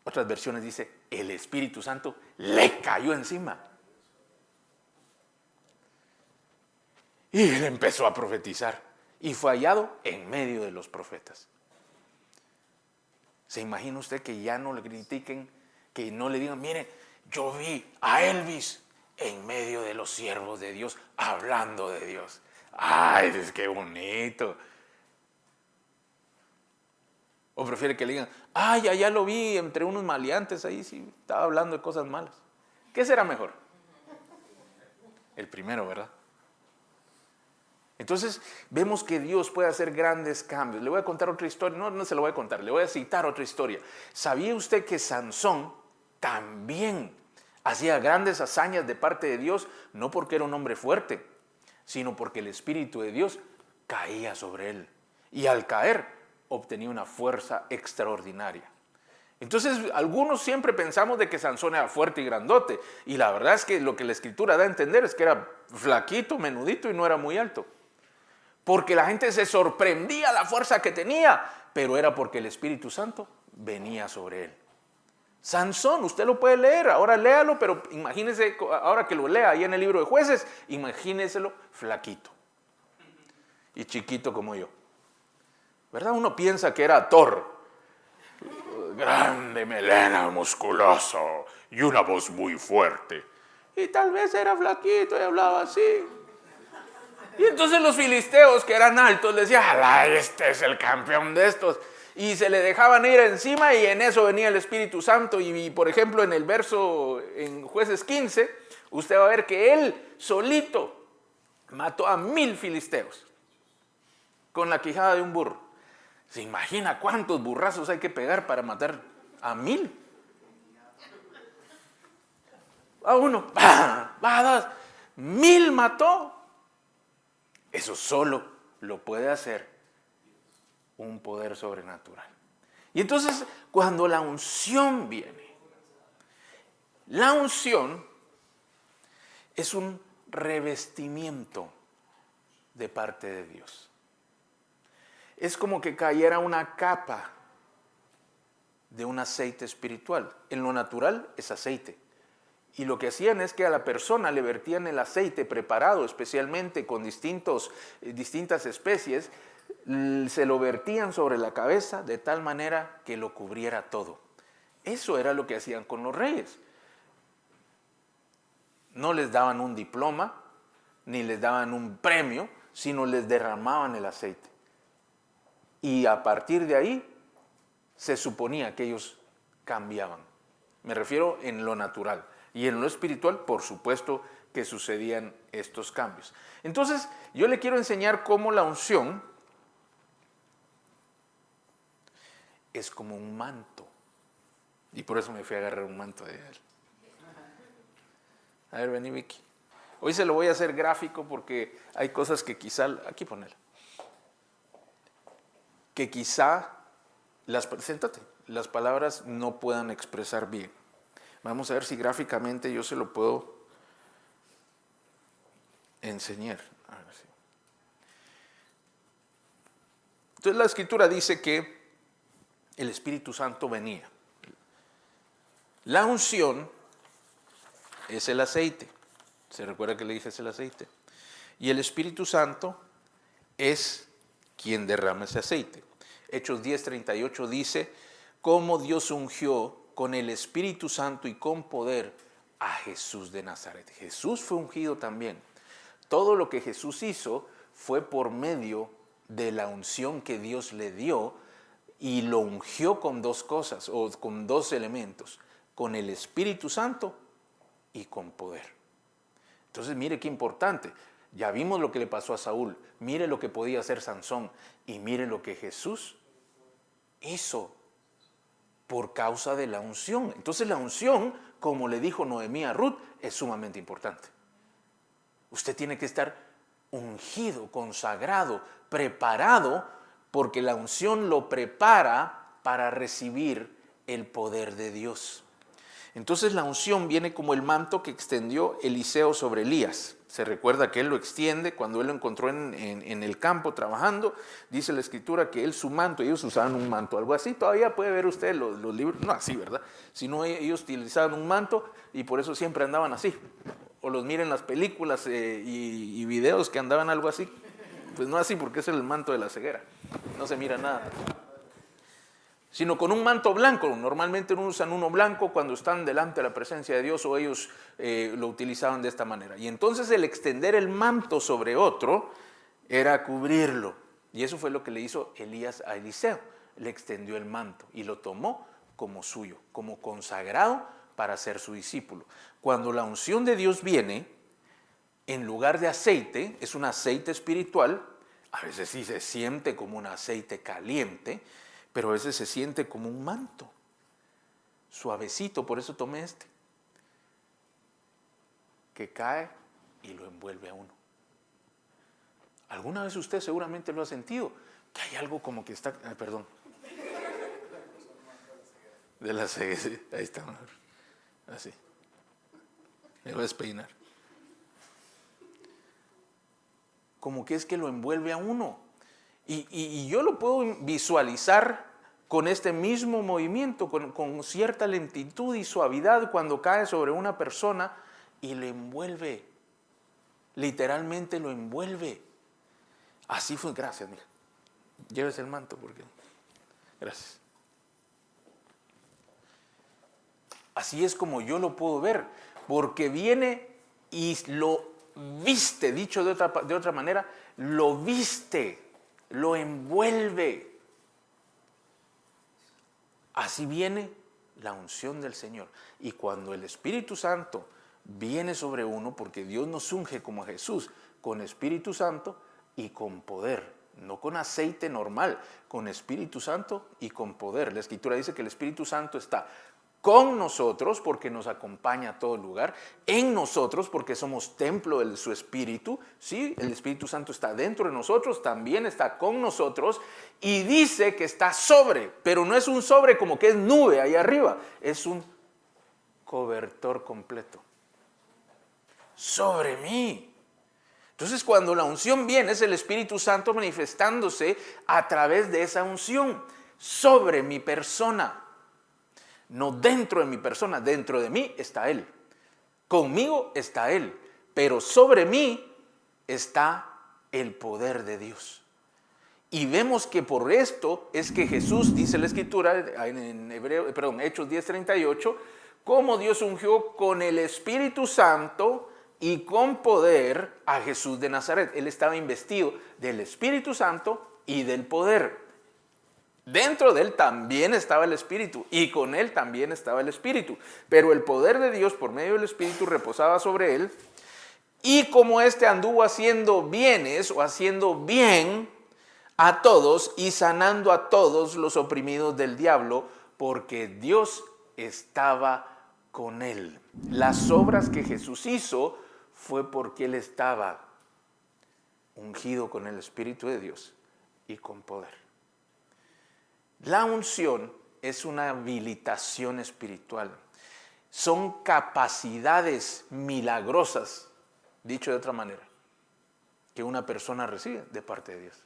Otras versiones dice, el Espíritu Santo le cayó encima. Y él empezó a profetizar. Y fue hallado en medio de los profetas. ¿Se imagina usted que ya no le critiquen, que no le digan, mire, yo vi a Elvis en medio de los siervos de Dios, hablando de Dios? ¡Ay, es que bonito! O prefiere que le digan, ¡ay, allá lo vi entre unos maleantes ahí, sí, estaba hablando de cosas malas! ¿Qué será mejor? El primero, ¿verdad? Entonces, vemos que Dios puede hacer grandes cambios. Le voy a contar otra historia, no se lo voy a contar, le voy a citar otra historia. ¿Sabía usted que Sansón también hacía grandes hazañas de parte de Dios, no porque era un hombre fuerte, sino porque el Espíritu de Dios caía sobre él? Y al caer, obtenía una fuerza extraordinaria. Entonces, algunos siempre pensamos de que Sansón era fuerte y grandote, y la verdad es que lo que la Escritura da a entender es que era flaquito, menudito y no era muy alto. Porque la gente se sorprendía la fuerza que tenía, pero era porque el Espíritu Santo venía sobre él. Sansón, usted lo puede leer, ahora léalo, pero imagínese, ahora que lo lea ahí en el libro de Jueces, imagíneselo flaquito y chiquito como yo. ¿Verdad? Uno piensa que era Thor, grande melena, musculoso y una voz muy fuerte. Y tal vez era flaquito y hablaba así. Y entonces los filisteos, que eran altos, le decían, ¡ala, este es el campeón de estos! Y se le dejaban ir encima y en eso venía el Espíritu Santo. Y por ejemplo, en el verso, en Jueces 15, usted va a ver que él solito mató a 1000 filisteos con la quijada de un burro. ¿Se imagina cuántos burrazos hay que pegar para matar a 1000? A uno, va dos, 1000 mató. Eso solo lo puede hacer un poder sobrenatural. Y entonces, cuando la unción viene, la unción es un revestimiento de parte de Dios. Es como que cayera una capa de un aceite espiritual. En lo natural es aceite. Y lo que hacían es que a la persona le vertían el aceite preparado especialmente con distintas especies, se lo vertían sobre la cabeza de tal manera que lo cubriera todo. Eso era lo que hacían con los reyes. No les daban un diploma, ni les daban un premio, sino les derramaban el aceite. Y a partir de ahí se suponía que ellos cambiaban. Me refiero en lo natural. Y en lo espiritual, por supuesto, que sucedían estos cambios. Entonces, yo le quiero enseñar cómo la unción es como un manto. Y por eso me fui a agarrar un manto de él. A ver, vení, Vicky. Hoy se lo voy a hacer gráfico porque hay cosas que quizá, aquí ponela, que quizá, siéntate, las palabras no puedan expresar bien. Vamos a ver si gráficamente yo se lo puedo enseñar. A ver si. Entonces la Escritura dice que el Espíritu Santo venía. La unción es el aceite. ¿Se recuerda que le dije es el aceite? Y el Espíritu Santo es quien derrama ese aceite. Hechos 10:38 dice, cómo Dios ungió con el Espíritu Santo y con poder a Jesús de Nazaret. Jesús fue ungido también. Todo lo que Jesús hizo fue por medio de la unción que Dios le dio y lo ungió con dos cosas o con dos elementos, con el Espíritu Santo y con poder. Entonces mire qué importante, ya vimos lo que le pasó a Saúl, mire lo que podía hacer Sansón y mire lo que Jesús hizo por causa de la unción. Entonces la unción, como le dijo Noemí a Ruth, es sumamente importante. Usted tiene que estar ungido, consagrado, preparado, porque la unción lo prepara para recibir el poder de Dios. Entonces la unción viene como el manto que extendió Eliseo sobre Elías. Se recuerda que él lo extiende cuando él lo encontró en el campo trabajando. Dice la Escritura que él su manto, ellos usaban un manto, algo así. Todavía puede ver usted los libros, no así, ¿verdad? Sino ellos utilizaban un manto y por eso siempre andaban así. O los miren las películas y videos que andaban algo así. Pues no así porque es el manto de la ceguera. No se mira nada. Sino con un manto blanco. Normalmente usan uno blanco cuando están delante de la presencia de Dios o ellos lo utilizaban de esta manera. Y entonces el extender el manto sobre otro era cubrirlo. Y eso fue lo que le hizo Elías a Eliseo. Le extendió el manto y lo tomó como suyo, como consagrado para ser su discípulo. Cuando la unción de Dios viene, en lugar de aceite, es un aceite espiritual, a veces sí se siente como un aceite caliente, pero a veces se siente como un manto, suavecito, por eso tomé este, que cae y lo envuelve a uno. ¿Alguna vez usted seguramente lo ha sentido? Que hay algo como que está, perdón. De la ceguera, ahí está, así. Me voy a despeinar. Como que es que lo envuelve a uno. Y yo lo puedo visualizar con este mismo movimiento, con cierta lentitud y suavidad cuando cae sobre una persona y lo envuelve. Literalmente lo envuelve. Así fue. Gracias, mija. Llévese el manto porque... Gracias. Así es como yo lo puedo ver, porque viene y lo viste, dicho de otra manera, lo viste, lo envuelve. Así viene la unción del Señor. Y cuando el Espíritu Santo viene sobre uno, porque Dios nos unge como a Jesús, con Espíritu Santo y con poder, no con aceite normal, con Espíritu Santo y con poder. La Escritura dice que el Espíritu Santo está con nosotros porque nos acompaña a todo lugar, en nosotros porque somos templo de su Espíritu, ¿sí? El Espíritu Santo está dentro de nosotros, también está con nosotros y dice que está sobre, pero no es un sobre como que es nube ahí arriba, es un cobertor completo. Sobre mí. Entonces cuando la unción viene es el Espíritu Santo manifestándose a través de esa unción sobre mi persona. No dentro de mi persona, dentro de mí está Él. Conmigo está Él, pero sobre mí está el poder de Dios. Y vemos que por esto es que Jesús, dice la Escritura en Hechos 10:38, cómo Dios ungió con el Espíritu Santo y con poder a Jesús de Nazaret. Él estaba investido del Espíritu Santo y del poder. Dentro de él también estaba el Espíritu y con él también estaba el Espíritu. Pero el poder de Dios por medio del Espíritu reposaba sobre él Y como éste anduvo haciendo bienes o haciendo bien a todos y sanando a todos los oprimidos del diablo, porque Dios estaba con él. Las obras que Jesús hizo fue porque él estaba ungido con el Espíritu de Dios y con poder. La unción es una habilitación espiritual. Son capacidades milagrosas, dicho de otra manera, que una persona recibe de parte de Dios.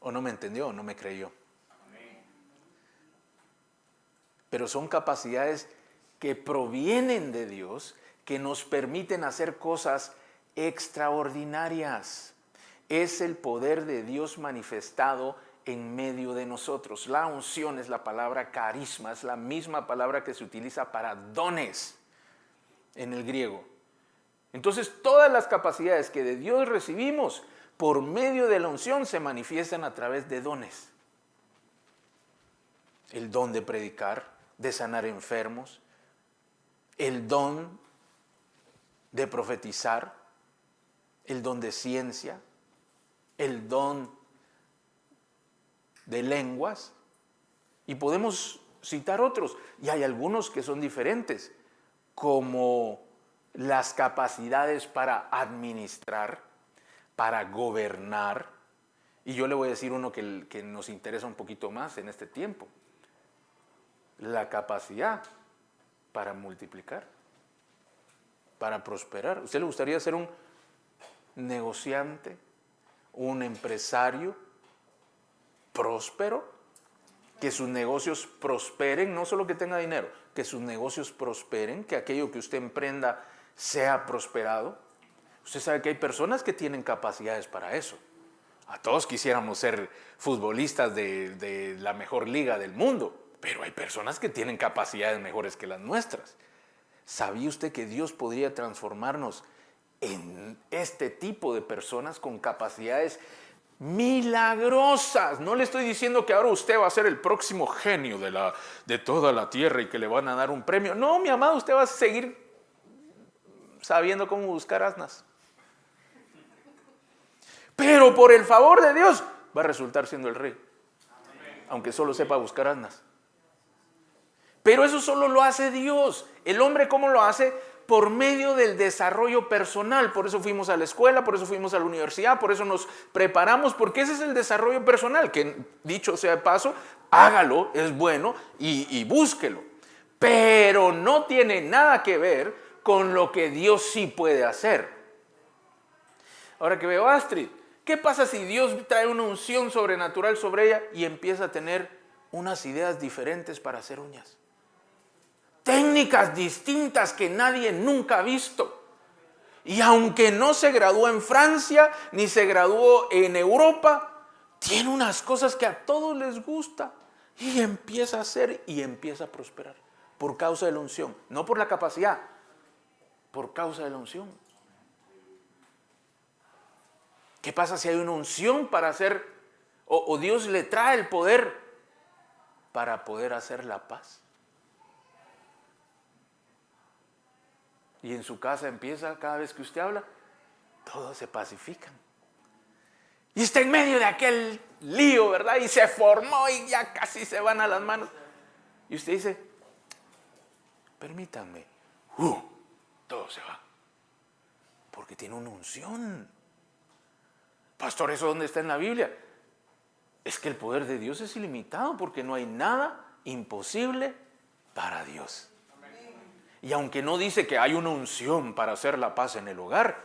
¿O no me entendió o no me creyó? Pero son capacidades que provienen de Dios, que nos permiten hacer cosas extraordinarias. Es el poder de Dios manifestado en medio de nosotros. La unción es la palabra carisma, es la misma palabra que se utiliza para dones en el griego. Entonces, todas las capacidades que de Dios recibimos por medio de la unción se manifiestan a través de dones. El don de predicar, de sanar enfermos, el don de profetizar, el don de ciencia, el don de lenguas, y podemos citar otros, y hay algunos que son diferentes, como las capacidades para administrar, para gobernar, y yo le voy a decir uno que nos interesa un poquito más en este tiempo, la capacidad para multiplicar, para prosperar. ¿A usted le gustaría ser un negociante, un empresario próspero? Que sus negocios prosperen, no solo que tenga dinero, que sus negocios prosperen, que aquello que usted emprenda sea prosperado. Usted sabe que hay personas que tienen capacidades para eso. A todos quisiéramos ser futbolistas de la mejor liga del mundo, pero hay personas que tienen capacidades mejores que las nuestras. ¿Sabía usted que Dios podría transformarnos en este tipo de personas con capacidades milagrosas? No le estoy diciendo que ahora usted va a ser el próximo genio de toda la tierra y que le van a dar un premio. No, mi amado, usted va a seguir sabiendo cómo buscar asnas. Pero por el favor de Dios va a resultar siendo el rey, aunque solo sepa buscar asnas. Pero eso solo lo hace Dios. El hombre, ¿cómo lo hace? Por medio del desarrollo personal. Por eso fuimos a la escuela, por eso fuimos a la universidad, por eso nos preparamos, porque ese es el desarrollo personal, que dicho sea de paso, hágalo, es bueno y búsquelo. Pero no tiene nada que ver con lo que Dios sí puede hacer. Ahora que veo a Astrid, ¿qué pasa si Dios trae una unción sobrenatural sobre ella y empieza a tener unas ideas diferentes para hacer uñas? Técnicas distintas que nadie nunca ha visto. Y aunque no se graduó en Francia ni se graduó en Europa, tiene unas cosas que a todos les gusta y empieza a hacer y empieza a prosperar por causa de la unción, no por la capacidad, por causa de la unción. ¿Qué pasa si hay una unción para hacer, o Dios le trae el poder para poder hacer la paz? Y en su casa empieza, cada vez que usted habla, todos se pacifican. Y está en medio de aquel lío, ¿verdad? Y se formó y ya casi se van a las manos. Y usted dice, permítanme. Todo se va. Porque tiene una unción. Pastor, ¿eso dónde está en la Biblia? Es que el poder de Dios es ilimitado, porque no hay nada imposible para Dios. Y aunque no dice que hay una unción para hacer la paz en el hogar,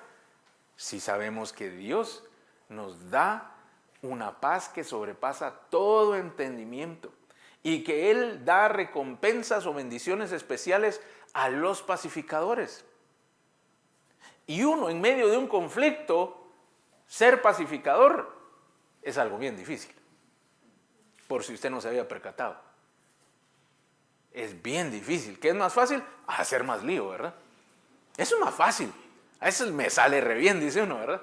sí sabemos que Dios nos da una paz que sobrepasa todo entendimiento y que Él da recompensas o bendiciones especiales a los pacificadores. Y uno, en medio de un conflicto, ser pacificador es algo bien difícil, por si usted no se había percatado. Es bien difícil. ¿Qué es más fácil? Hacer más lío, ¿verdad? Eso es más fácil. A veces me sale re bien, dice uno, ¿verdad?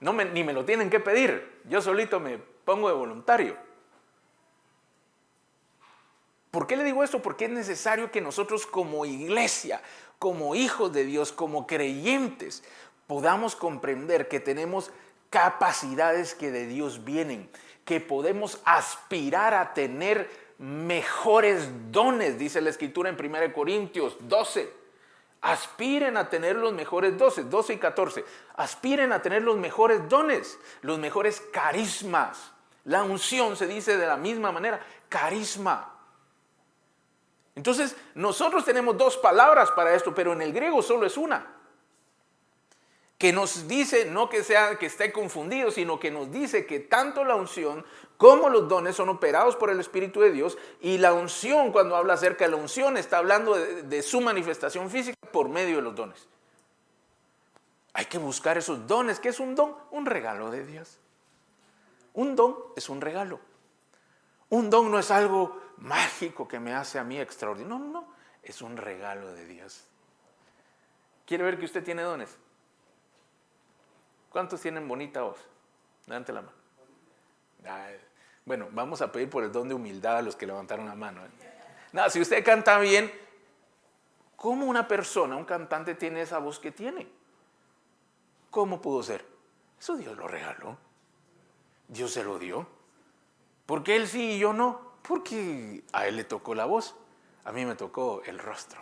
Ni me lo tienen que pedir. Yo solito me pongo de voluntario. ¿Por qué le digo esto? Porque es necesario que nosotros como iglesia, como hijos de Dios, como creyentes, podamos comprender que tenemos capacidades que de Dios vienen, que podemos aspirar a tener mejores dones, dice la Escritura en 1 Corintios 12. Aspiren a tener los mejores 12 y 14. Aspiren a tener los mejores dones, los mejores carismas. La unción se dice de la misma manera, carisma. Entonces, nosotros tenemos dos palabras para esto, pero en el griego solo es una. Que nos dice, no que esté confundido, sino que nos dice que tanto la unción como los dones son operados por el Espíritu de Dios. Y la unción, cuando habla acerca de la unción, está hablando de su manifestación física por medio de los dones. Hay que buscar esos dones. ¿Qué es un don? Un regalo de Dios. Un don es un regalo. Un don no es algo mágico que me hace a mí extraordinario. No. Es un regalo de Dios. ¿Quiere ver que usted tiene dones? ¿Cuántos tienen bonita voz? Levante la mano. Bueno, vamos a pedir por el don de humildad a los que levantaron la mano. No, si usted canta bien, ¿cómo una persona, un cantante, tiene esa voz que tiene? ¿Cómo pudo ser? Eso Dios lo regaló. Dios se lo dio. ¿Por qué él sí y yo no? Porque a él le tocó la voz. A mí me tocó el rostro.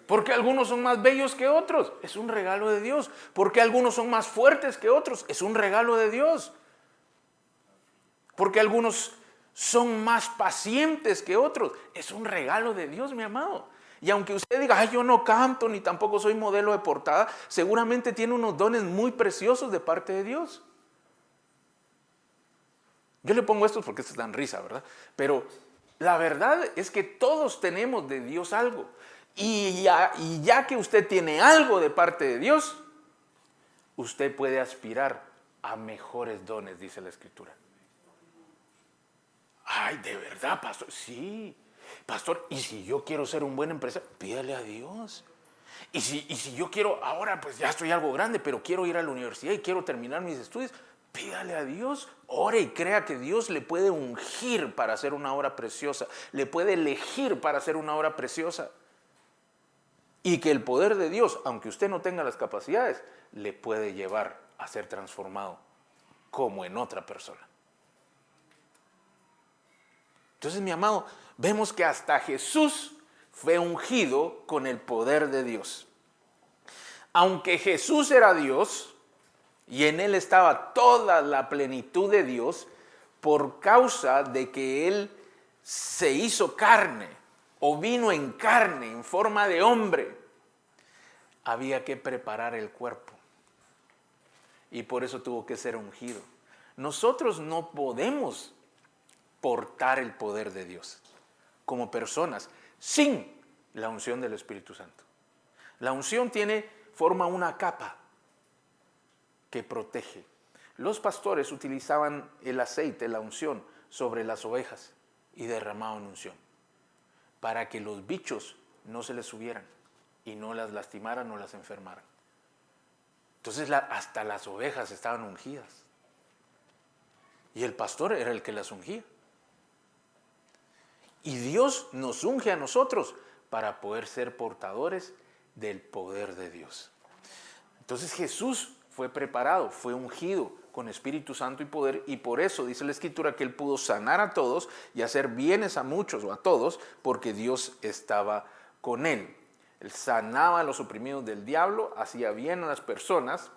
Porque algunos son más bellos que otros, es un regalo de Dios. Porque algunos son más fuertes que otros, es un regalo de Dios. Porque algunos son más pacientes que otros, es un regalo de Dios, mi amado. Y aunque usted diga, yo no canto ni tampoco soy modelo de portada, seguramente tiene unos dones muy preciosos de parte de Dios. Yo le pongo estos porque estos dan risa, ¿verdad? Pero la verdad es que todos tenemos de Dios algo. Y ya que usted tiene algo de parte de Dios, usted puede aspirar a mejores dones, dice la Escritura. Ay, ¿de verdad, pastor? Sí, pastor, y si yo quiero ser un buen empresario, pídale a Dios. Y si yo quiero, ahora pues ya estoy algo grande, pero quiero ir a la universidad y quiero terminar mis estudios, pídale a Dios, ore y crea que Dios le puede ungir para hacer una obra preciosa, le puede elegir para hacer una obra preciosa. Y que el poder de Dios, aunque usted no tenga las capacidades, le puede llevar a ser transformado como en otra persona. Entonces, mi amado, vemos que hasta Jesús fue ungido con el poder de Dios. Aunque Jesús era Dios y en él estaba toda la plenitud de Dios, por causa de que él se hizo carne o vino en carne, en forma de hombre, había que preparar el cuerpo. Y por eso tuvo que ser ungido. Nosotros no podemos portar el poder de Dios como personas sin la unción del Espíritu Santo. La unción forma una capa que protege. Los pastores utilizaban el aceite, la unción, sobre las ovejas y derramaban unción para que los bichos no se les subieran y no las lastimaran o las enfermaran. Entonces hasta las ovejas estaban ungidas y el pastor era el que las ungía. Y Dios nos unge a nosotros para poder ser portadores del poder de Dios. Entonces Jesús fue preparado, fue ungido con Espíritu Santo y poder, y por eso dice la Escritura que él pudo sanar a todos y hacer bienes a muchos o a todos, porque Dios estaba con él. Él sanaba a los oprimidos del diablo, hacía bien a las personas,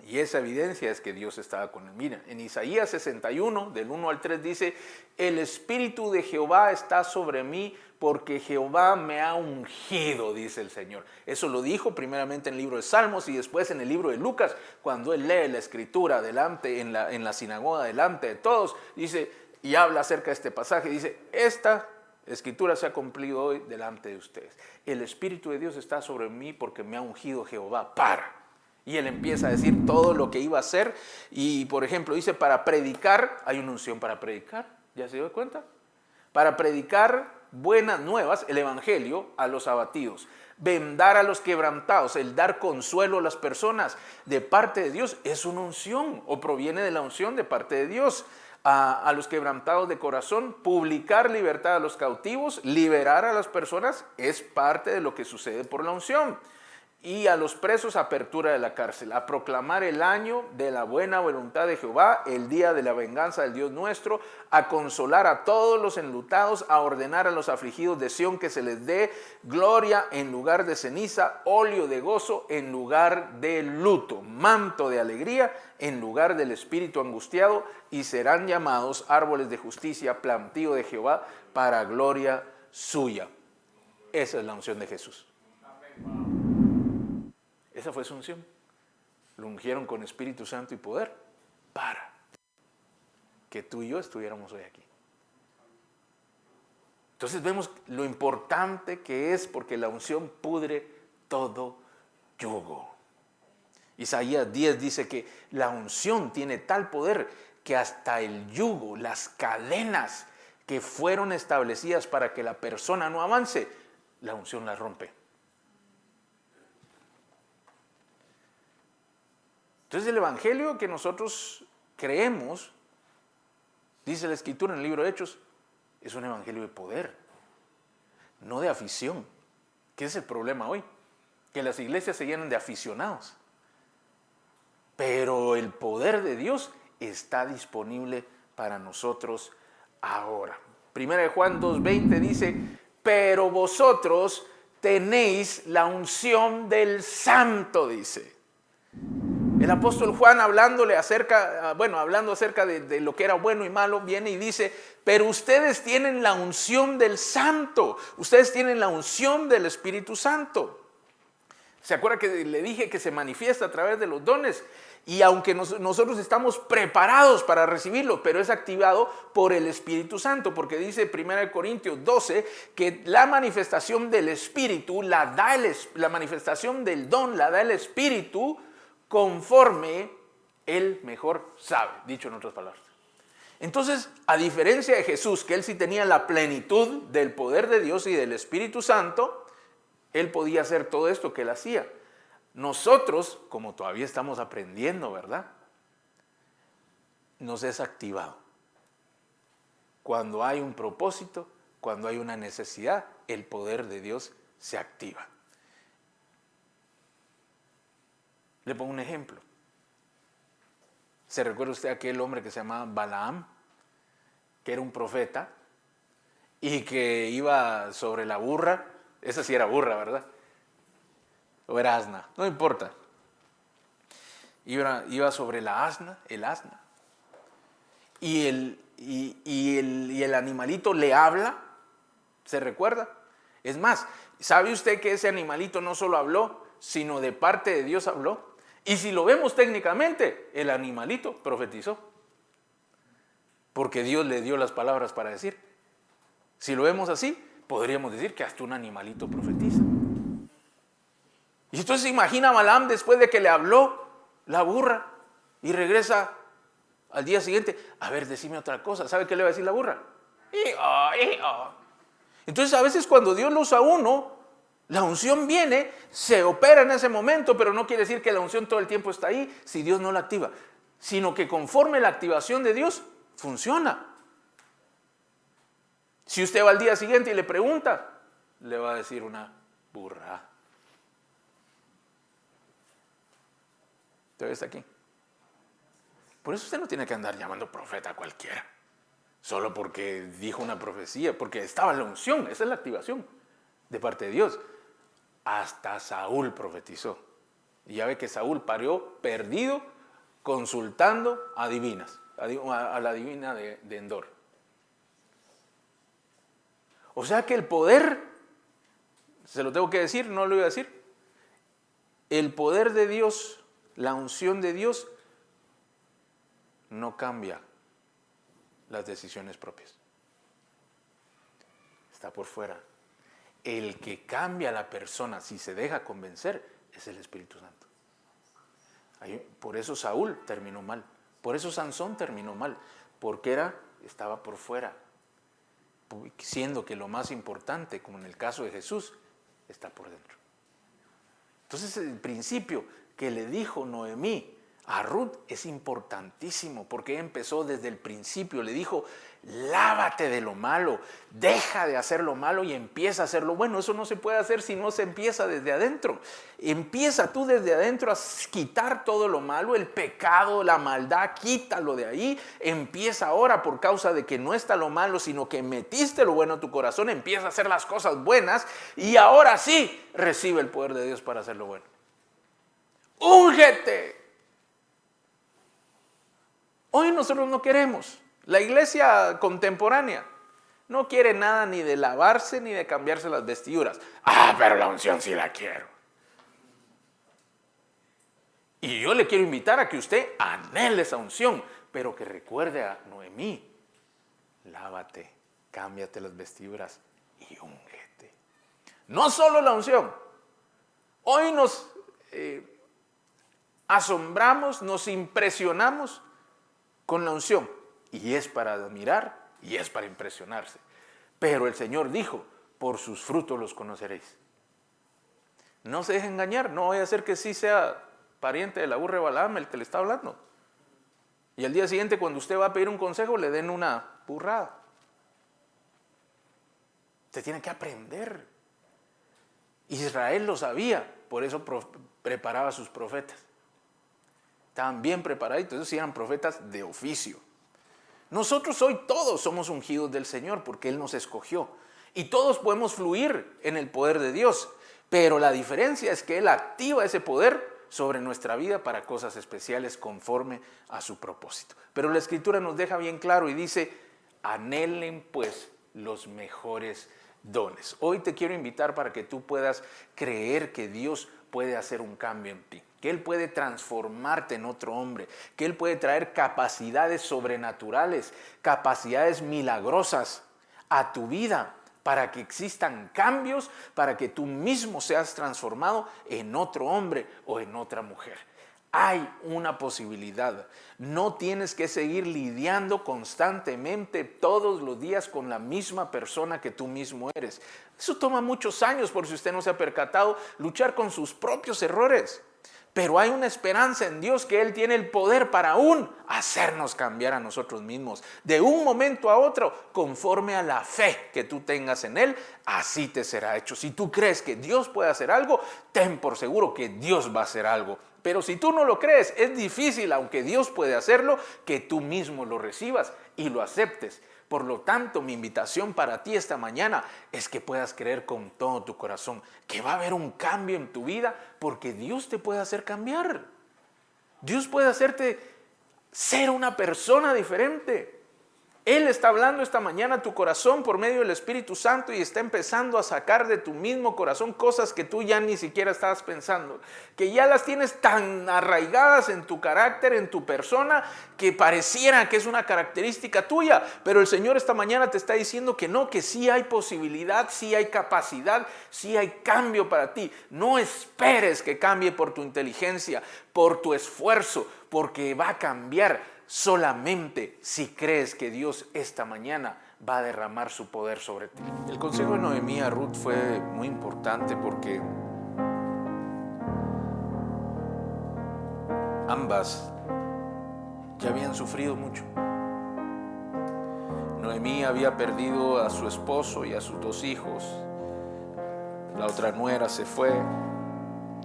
y esa evidencia es que Dios estaba con él. Mira, en Isaías 61, del 1 al 3 dice, el Espíritu de Jehová está sobre mí, porque Jehová me ha ungido, dice el Señor. Eso lo dijo primeramente en el libro de Salmos y después en el libro de Lucas, cuando él lee la Escritura delante, en la sinagoga, delante de todos, dice, y habla acerca de este pasaje, dice, esta Escritura se ha cumplido hoy delante de ustedes. El Espíritu de Dios está sobre mí porque me ha ungido Jehová para. Y él empieza a decir todo lo que iba a hacer. Y por ejemplo dice, para predicar, hay una unción para predicar, ¿ya se dio cuenta? Para predicar buenas nuevas, el evangelio, a los abatidos. Vendar a los quebrantados, el dar consuelo a las personas de parte de Dios, es una unción o proviene de la unción de parte de Dios. a los quebrantados de corazón, publicar libertad a los cautivos, liberar a las personas, es parte de lo que sucede por la unción. Y a los presos, apertura de la cárcel, a proclamar el año de la buena voluntad de Jehová, el día de la venganza del Dios nuestro, a consolar a todos los enlutados, a ordenar a los afligidos de Sión que se les dé gloria en lugar de ceniza, óleo de gozo en lugar de luto, manto de alegría en lugar del espíritu angustiado, y serán llamados árboles de justicia, plantío de Jehová para gloria suya. Esa es la unción de Jesús. Esa fue su unción. Lo ungieron con Espíritu Santo y poder para que tú y yo estuviéramos hoy aquí. Entonces vemos lo importante que es, porque la unción pudre todo yugo. Isaías 10 dice que la unción tiene tal poder que hasta el yugo, las cadenas que fueron establecidas para que la persona no avance, la unción las rompe. Entonces el evangelio que nosotros creemos, dice la Escritura en el libro de Hechos, es un evangelio de poder, no de afición. ¿Qué es el problema hoy? Que las iglesias se llenan de aficionados. Pero el poder de Dios está disponible para nosotros ahora. Primera de Juan 2:20 dice, pero vosotros tenéis la unción del Santo, dice. El apóstol Juan hablando acerca de lo que era bueno y malo, viene y dice, pero ustedes tienen la unción del Santo, ustedes tienen la unción del Espíritu Santo. ¿Se acuerda que le dije que se manifiesta a través de los dones? Y aunque nosotros estamos preparados para recibirlo, pero es activado por el Espíritu Santo, porque dice 1 Corintios 12 que la manifestación del Espíritu la manifestación del don la da el Espíritu, conforme él mejor sabe, dicho en otras palabras. Entonces, a diferencia de Jesús, que él sí tenía la plenitud del poder de Dios y del Espíritu Santo, él podía hacer todo esto que él hacía. Nosotros, como todavía estamos aprendiendo, ¿verdad?, nos es activado. Cuando hay un propósito, cuando hay una necesidad, el poder de Dios se activa. Le pongo un ejemplo. ¿Se recuerda usted aquel hombre que se llamaba Balaam? Que era un profeta y que iba sobre la burra. Esa sí era burra, ¿verdad? O era asna, no importa. Iba sobre la asna, el asna. Y el animalito le habla, ¿se recuerda? Es más, ¿sabe usted que ese animalito no solo habló, sino de parte de Dios habló? Y si lo vemos técnicamente, el animalito profetizó, porque Dios le dio las palabras para decir. Si lo vemos así, podríamos decir que hasta un animalito profetiza. Y entonces imagina a Balaam después de que le habló la burra y regresa al día siguiente. A ver, decime otra cosa. ¿Sabe qué le va a decir la burra? Entonces a veces cuando Dios lo usa a uno, la unción viene, se opera en ese momento, pero no quiere decir que la unción todo el tiempo está ahí si Dios no la activa, sino que conforme la activación de Dios, funciona. Si usted va al día siguiente y le pregunta, le va a decir una burra. ¿Usted está aquí? Por eso usted no tiene que andar llamando profeta a cualquiera, solo porque dijo una profecía, porque estaba en la unción. Esa es la activación de parte de Dios. Hasta Saúl profetizó. Y ya ve que Saúl parió perdido consultando a divinas, a la divina de Endor. O sea que el poder, se lo tengo que decir, no lo iba a decir, el poder de Dios, la unción de Dios, no cambia las decisiones propias. Está por fuera. El que cambia a la persona, si se deja convencer, es el Espíritu Santo. Por eso Saúl terminó mal. Por eso Sansón terminó mal. Porque estaba por fuera. Siendo que lo más importante, como en el caso de Jesús, está por dentro. Entonces el principio que le dijo Noemí A Ruth es importantísimo porque empezó desde el principio. Le dijo, lávate de lo malo, deja de hacer lo malo y empieza a hacer lo bueno. Eso no se puede hacer si no se empieza desde adentro. Empieza tú desde adentro a quitar todo lo malo, el pecado, la maldad, quítalo de ahí. Empieza ahora, por causa de que no está lo malo, sino que metiste lo bueno en tu corazón, empieza a hacer las cosas buenas y ahora sí recibe el poder de Dios para hacer lo bueno. ¡Úngete! Hoy nosotros no queremos. La iglesia contemporánea no quiere nada ni de lavarse ni de cambiarse las vestiduras. Pero la unción sí la quiero. Y yo le quiero invitar a que usted anhele esa unción, pero que recuerde a Noemí. Lávate, cámbiate las vestiduras y úngete. No solo la unción. Hoy nos asombramos, nos impresionamos con la unción, y es para admirar y es para impresionarse. Pero el Señor dijo, por sus frutos los conoceréis. No se deje engañar, no vaya a ser que sí sea pariente de la burra de Balaam el que le está hablando. Y al día siguiente, cuando usted va a pedir un consejo, le den una burrada. Usted tiene que aprender. Israel lo sabía, por eso preparaba a sus profetas. Estaban bien preparaditos, ellos eran profetas de oficio. Nosotros hoy todos somos ungidos del Señor porque Él nos escogió. Y todos podemos fluir en el poder de Dios. Pero la diferencia es que Él activa ese poder sobre nuestra vida para cosas especiales conforme a su propósito. Pero la Escritura nos deja bien claro y dice, anhelen pues los mejores dones. Hoy te quiero invitar para que tú puedas creer que Dios puede hacer un cambio en ti, que Él puede transformarte en otro hombre, que Él puede traer capacidades sobrenaturales, capacidades milagrosas a tu vida para que existan cambios, para que tú mismo seas transformado en otro hombre o en otra mujer. Hay una posibilidad. No tienes que seguir lidiando constantemente todos los días con la misma persona que tú mismo eres. Eso toma muchos años, por si usted no se ha percatado, luchar con sus propios errores. Pero hay una esperanza en Dios que Él tiene el poder para aún hacernos cambiar a nosotros mismos. De un momento a otro, conforme a la fe que tú tengas en Él, así te será hecho. Si tú crees que Dios puede hacer algo, ten por seguro que Dios va a hacer algo. Pero si tú no lo crees, es difícil, aunque Dios puede hacerlo, que tú mismo lo recibas y lo aceptes. Por lo tanto, mi invitación para ti esta mañana es que puedas creer con todo tu corazón que va a haber un cambio en tu vida porque Dios te puede hacer cambiar. Dios puede hacerte ser una persona diferente. Él está hablando esta mañana a tu corazón por medio del Espíritu Santo y está empezando a sacar de tu mismo corazón cosas que tú ya ni siquiera estabas pensando, que ya las tienes tan arraigadas en tu carácter, en tu persona, que pareciera que es una característica tuya, pero el Señor esta mañana te está diciendo que no, que sí hay posibilidad, sí hay capacidad, sí hay cambio para ti. No esperes que cambie por tu inteligencia, por tu esfuerzo, porque va a cambiar solamente si crees que Dios esta mañana va a derramar su poder sobre ti. El consejo de Noemí a Ruth fue muy importante porque ambas ya habían sufrido mucho. Noemí había perdido a su esposo y a sus 2 hijos. La otra nuera se fue.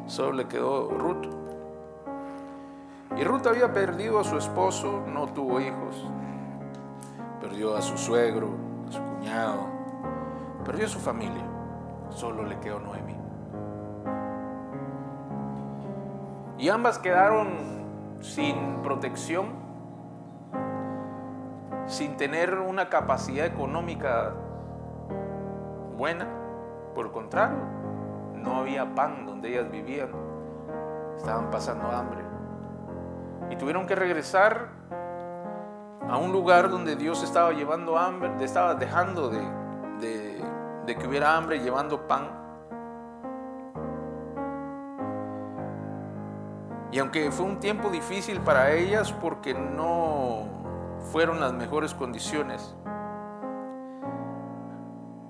Solo le quedó Ruth. Y Ruth había perdido a su esposo, no tuvo hijos. Perdió a su suegro, a su cuñado. Perdió a su familia. Solo le quedó Noemí. Y ambas quedaron sin protección, sin tener una capacidad económica buena. Por el contrario, no había pan donde ellas vivían. Estaban pasando hambre. Y tuvieron que regresar a un lugar donde Dios estaba llevando hambre, estaba dejando de que hubiera hambre, llevando pan. Y aunque fue un tiempo difícil para ellas porque no fueron las mejores condiciones,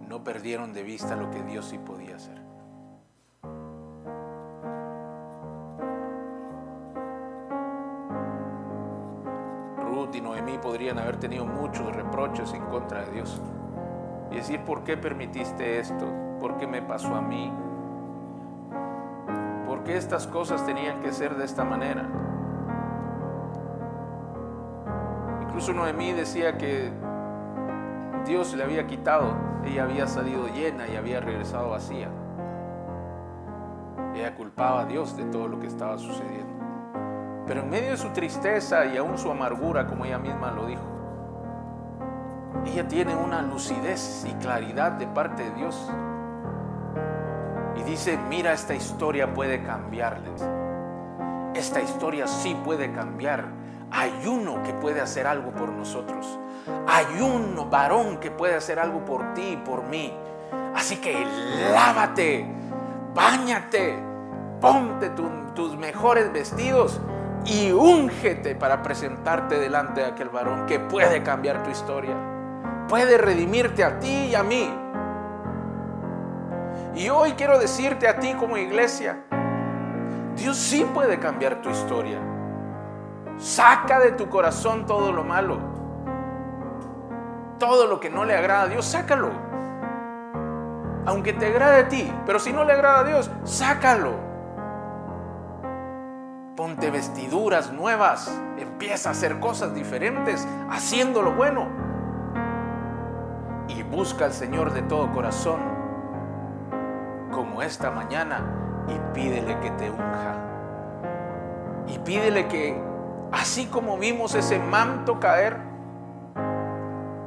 no perdieron de vista lo que Dios sí podía hacer. Ruth y Noemí podrían haber tenido muchos reproches en contra de Dios y decir: ¿por qué permitiste esto? ¿Por qué me pasó a mí? ¿Por qué estas cosas tenían que ser de esta manera? Incluso Noemí decía que Dios le había quitado, ella había salido llena y había regresado vacía. Ella culpaba a Dios de todo lo que estaba sucediendo. Pero en medio de su tristeza y aún su amargura, como ella misma lo dijo, ella tiene una lucidez y claridad de parte de Dios. Y dice: mira, esta historia puede cambiarles. Esta historia sí puede cambiar. Hay uno que puede hacer algo por nosotros. Hay un varón que puede hacer algo por ti y por mí. Así que lávate, báñate, ponte tus mejores vestidos y úngete para presentarte delante de aquel varón que puede cambiar tu historia, puede redimirte a ti y a mí. Y hoy quiero decirte a ti como iglesia: Dios sí puede cambiar tu historia. Saca de tu corazón todo lo malo, todo lo que no le agrada a Dios, sácalo. Aunque te agrade a ti, pero si no le agrada a Dios, sácalo. Ponte vestiduras nuevas, empieza a hacer cosas diferentes, haciendo lo bueno. Y busca al Señor de todo corazón, como esta mañana, y pídele que te unja. Y pídele que, así como vimos ese manto caer,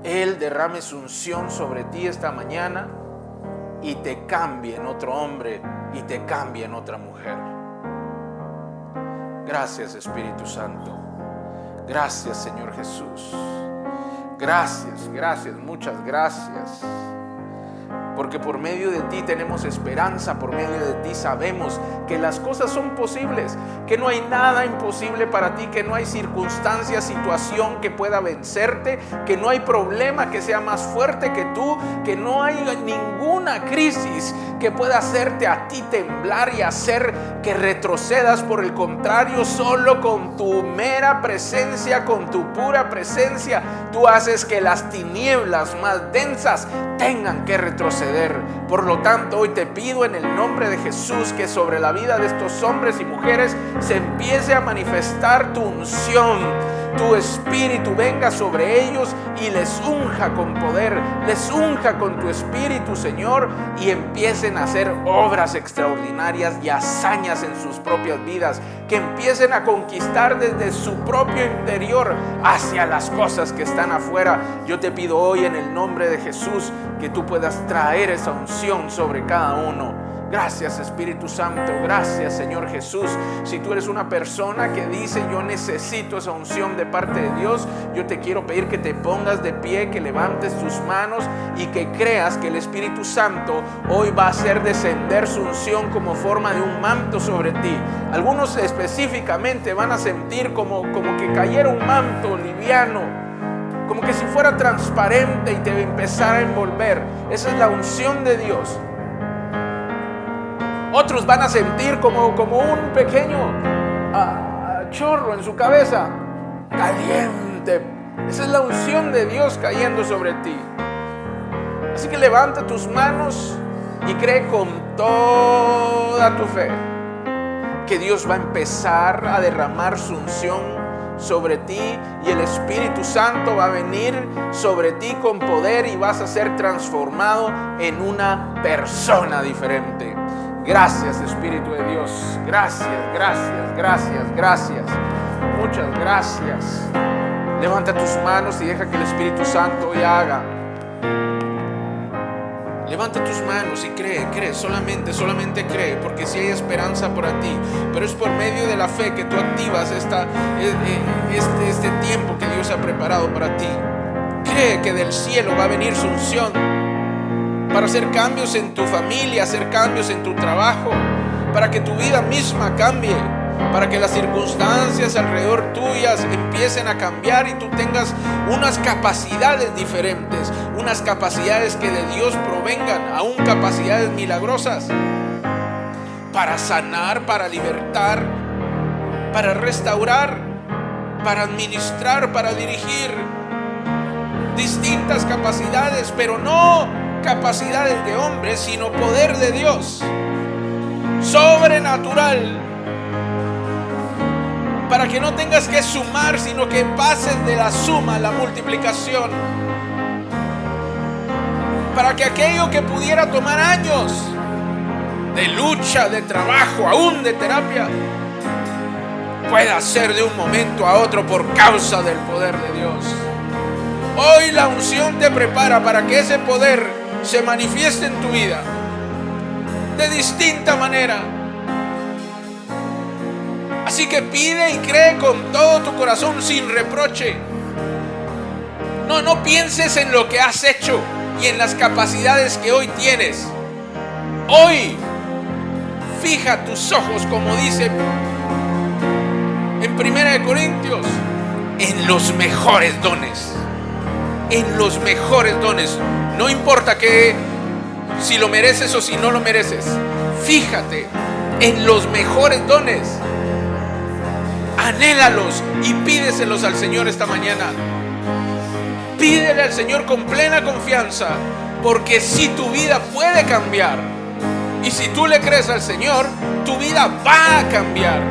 Él derrame su unción sobre ti esta mañana y te cambie en otro hombre y te cambie en otra mujer. Gracias, Espíritu Santo. Gracias, Señor Jesús. Gracias, gracias, muchas gracias. Porque por medio de ti tenemos esperanza, por medio de ti sabemos que las cosas son posibles, que no hay nada imposible para ti, que no hay circunstancia, situación que pueda vencerte, que no hay problema que sea más fuerte que tú, que no hay ninguna crisis que pueda hacerte a ti temblar y hacer que retrocedas. Por el contrario, solo con tu mera presencia, con tu pura presencia, tú haces que las tinieblas más densas tengan que retroceder. Por lo tanto, hoy te pido en el nombre de Jesús que sobre la vida de estos hombres y mujeres se empiece a manifestar tu unción, tu espíritu venga sobre ellos y les unja con poder, les unja con tu espíritu, Señor, y empiecen a hacer obras extraordinarias y hazañas en sus propias vidas, que empiecen a conquistar desde su propio interior hacia las cosas que están afuera. Yo te pido hoy en el nombre de Jesús que tú puedas traer esa unción sobre cada uno. Gracias, Espíritu Santo, gracias, Señor Jesús. Si tú eres una persona que dice: yo necesito esa unción de parte de Dios, yo te quiero pedir que te pongas de pie, que levantes tus manos y que creas que el Espíritu Santo hoy va a hacer descender su unción como forma de un manto sobre ti. Algunos específicamente van a sentir como que cayera un manto liviano, como que si fuera transparente y te empezara a envolver. Esa es la unción de Dios. Otros van a sentir como un pequeño chorro en su cabeza, caliente. Esa es la unción de Dios cayendo sobre ti. Así que levanta tus manos y cree con toda tu fe que Dios va a empezar a derramar su unción sobre ti y el Espíritu Santo va a venir sobre ti con poder y vas a ser transformado en una persona diferente. Gracias, Espíritu de Dios. Gracias, gracias, gracias, gracias. Muchas gracias. Levanta tus manos y deja que el Espíritu Santo hoy haga. Levanta tus manos y cree, solamente cree, porque si hay esperanza para ti, pero es por medio de la fe que tú activas este tiempo que Dios ha preparado para ti. Cree que del cielo va a venir su unción para hacer cambios en tu familia, hacer cambios en tu trabajo, para que tu vida misma cambie, para que las circunstancias alrededor tuyas empiecen a cambiar y tú tengas unas capacidades diferentes, unas capacidades que de Dios provengan, aún capacidades milagrosas, para sanar, para libertar, para restaurar. para administrar, para dirigir distintas capacidades, pero no capacidades de hombre, sino poder de Dios, sobrenatural, para que no tengas que sumar, sino que pases de la suma a la multiplicación, para que aquello que pudiera tomar años de lucha, de trabajo, aún de terapia, pueda ser de un momento a otro por causa del poder de Dios. Hoy la unción te prepara para que ese poder se manifieste en tu vida de distinta manera. Así que pide y cree con todo tu corazón sin reproche. No pienses en lo que has hecho y en las capacidades que hoy tienes. Hoy fija tus ojos, como dice en 1 Corintios, en los mejores dones. En los mejores dones. No importa que si lo mereces o si no lo mereces. Fíjate en los mejores dones. Anhélalos y pídeselos al Señor esta mañana. Pídele al Señor con plena confianza, porque si tu vida puede cambiar, y si tú le crees al Señor, tu vida va a cambiar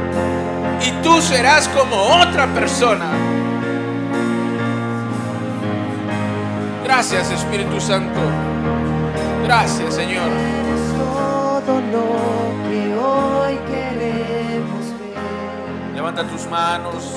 y tú serás como otra persona. Gracias, Espíritu Santo. Gracias, Señor. Todo lo que hoy queremos ver. Levanta tus manos.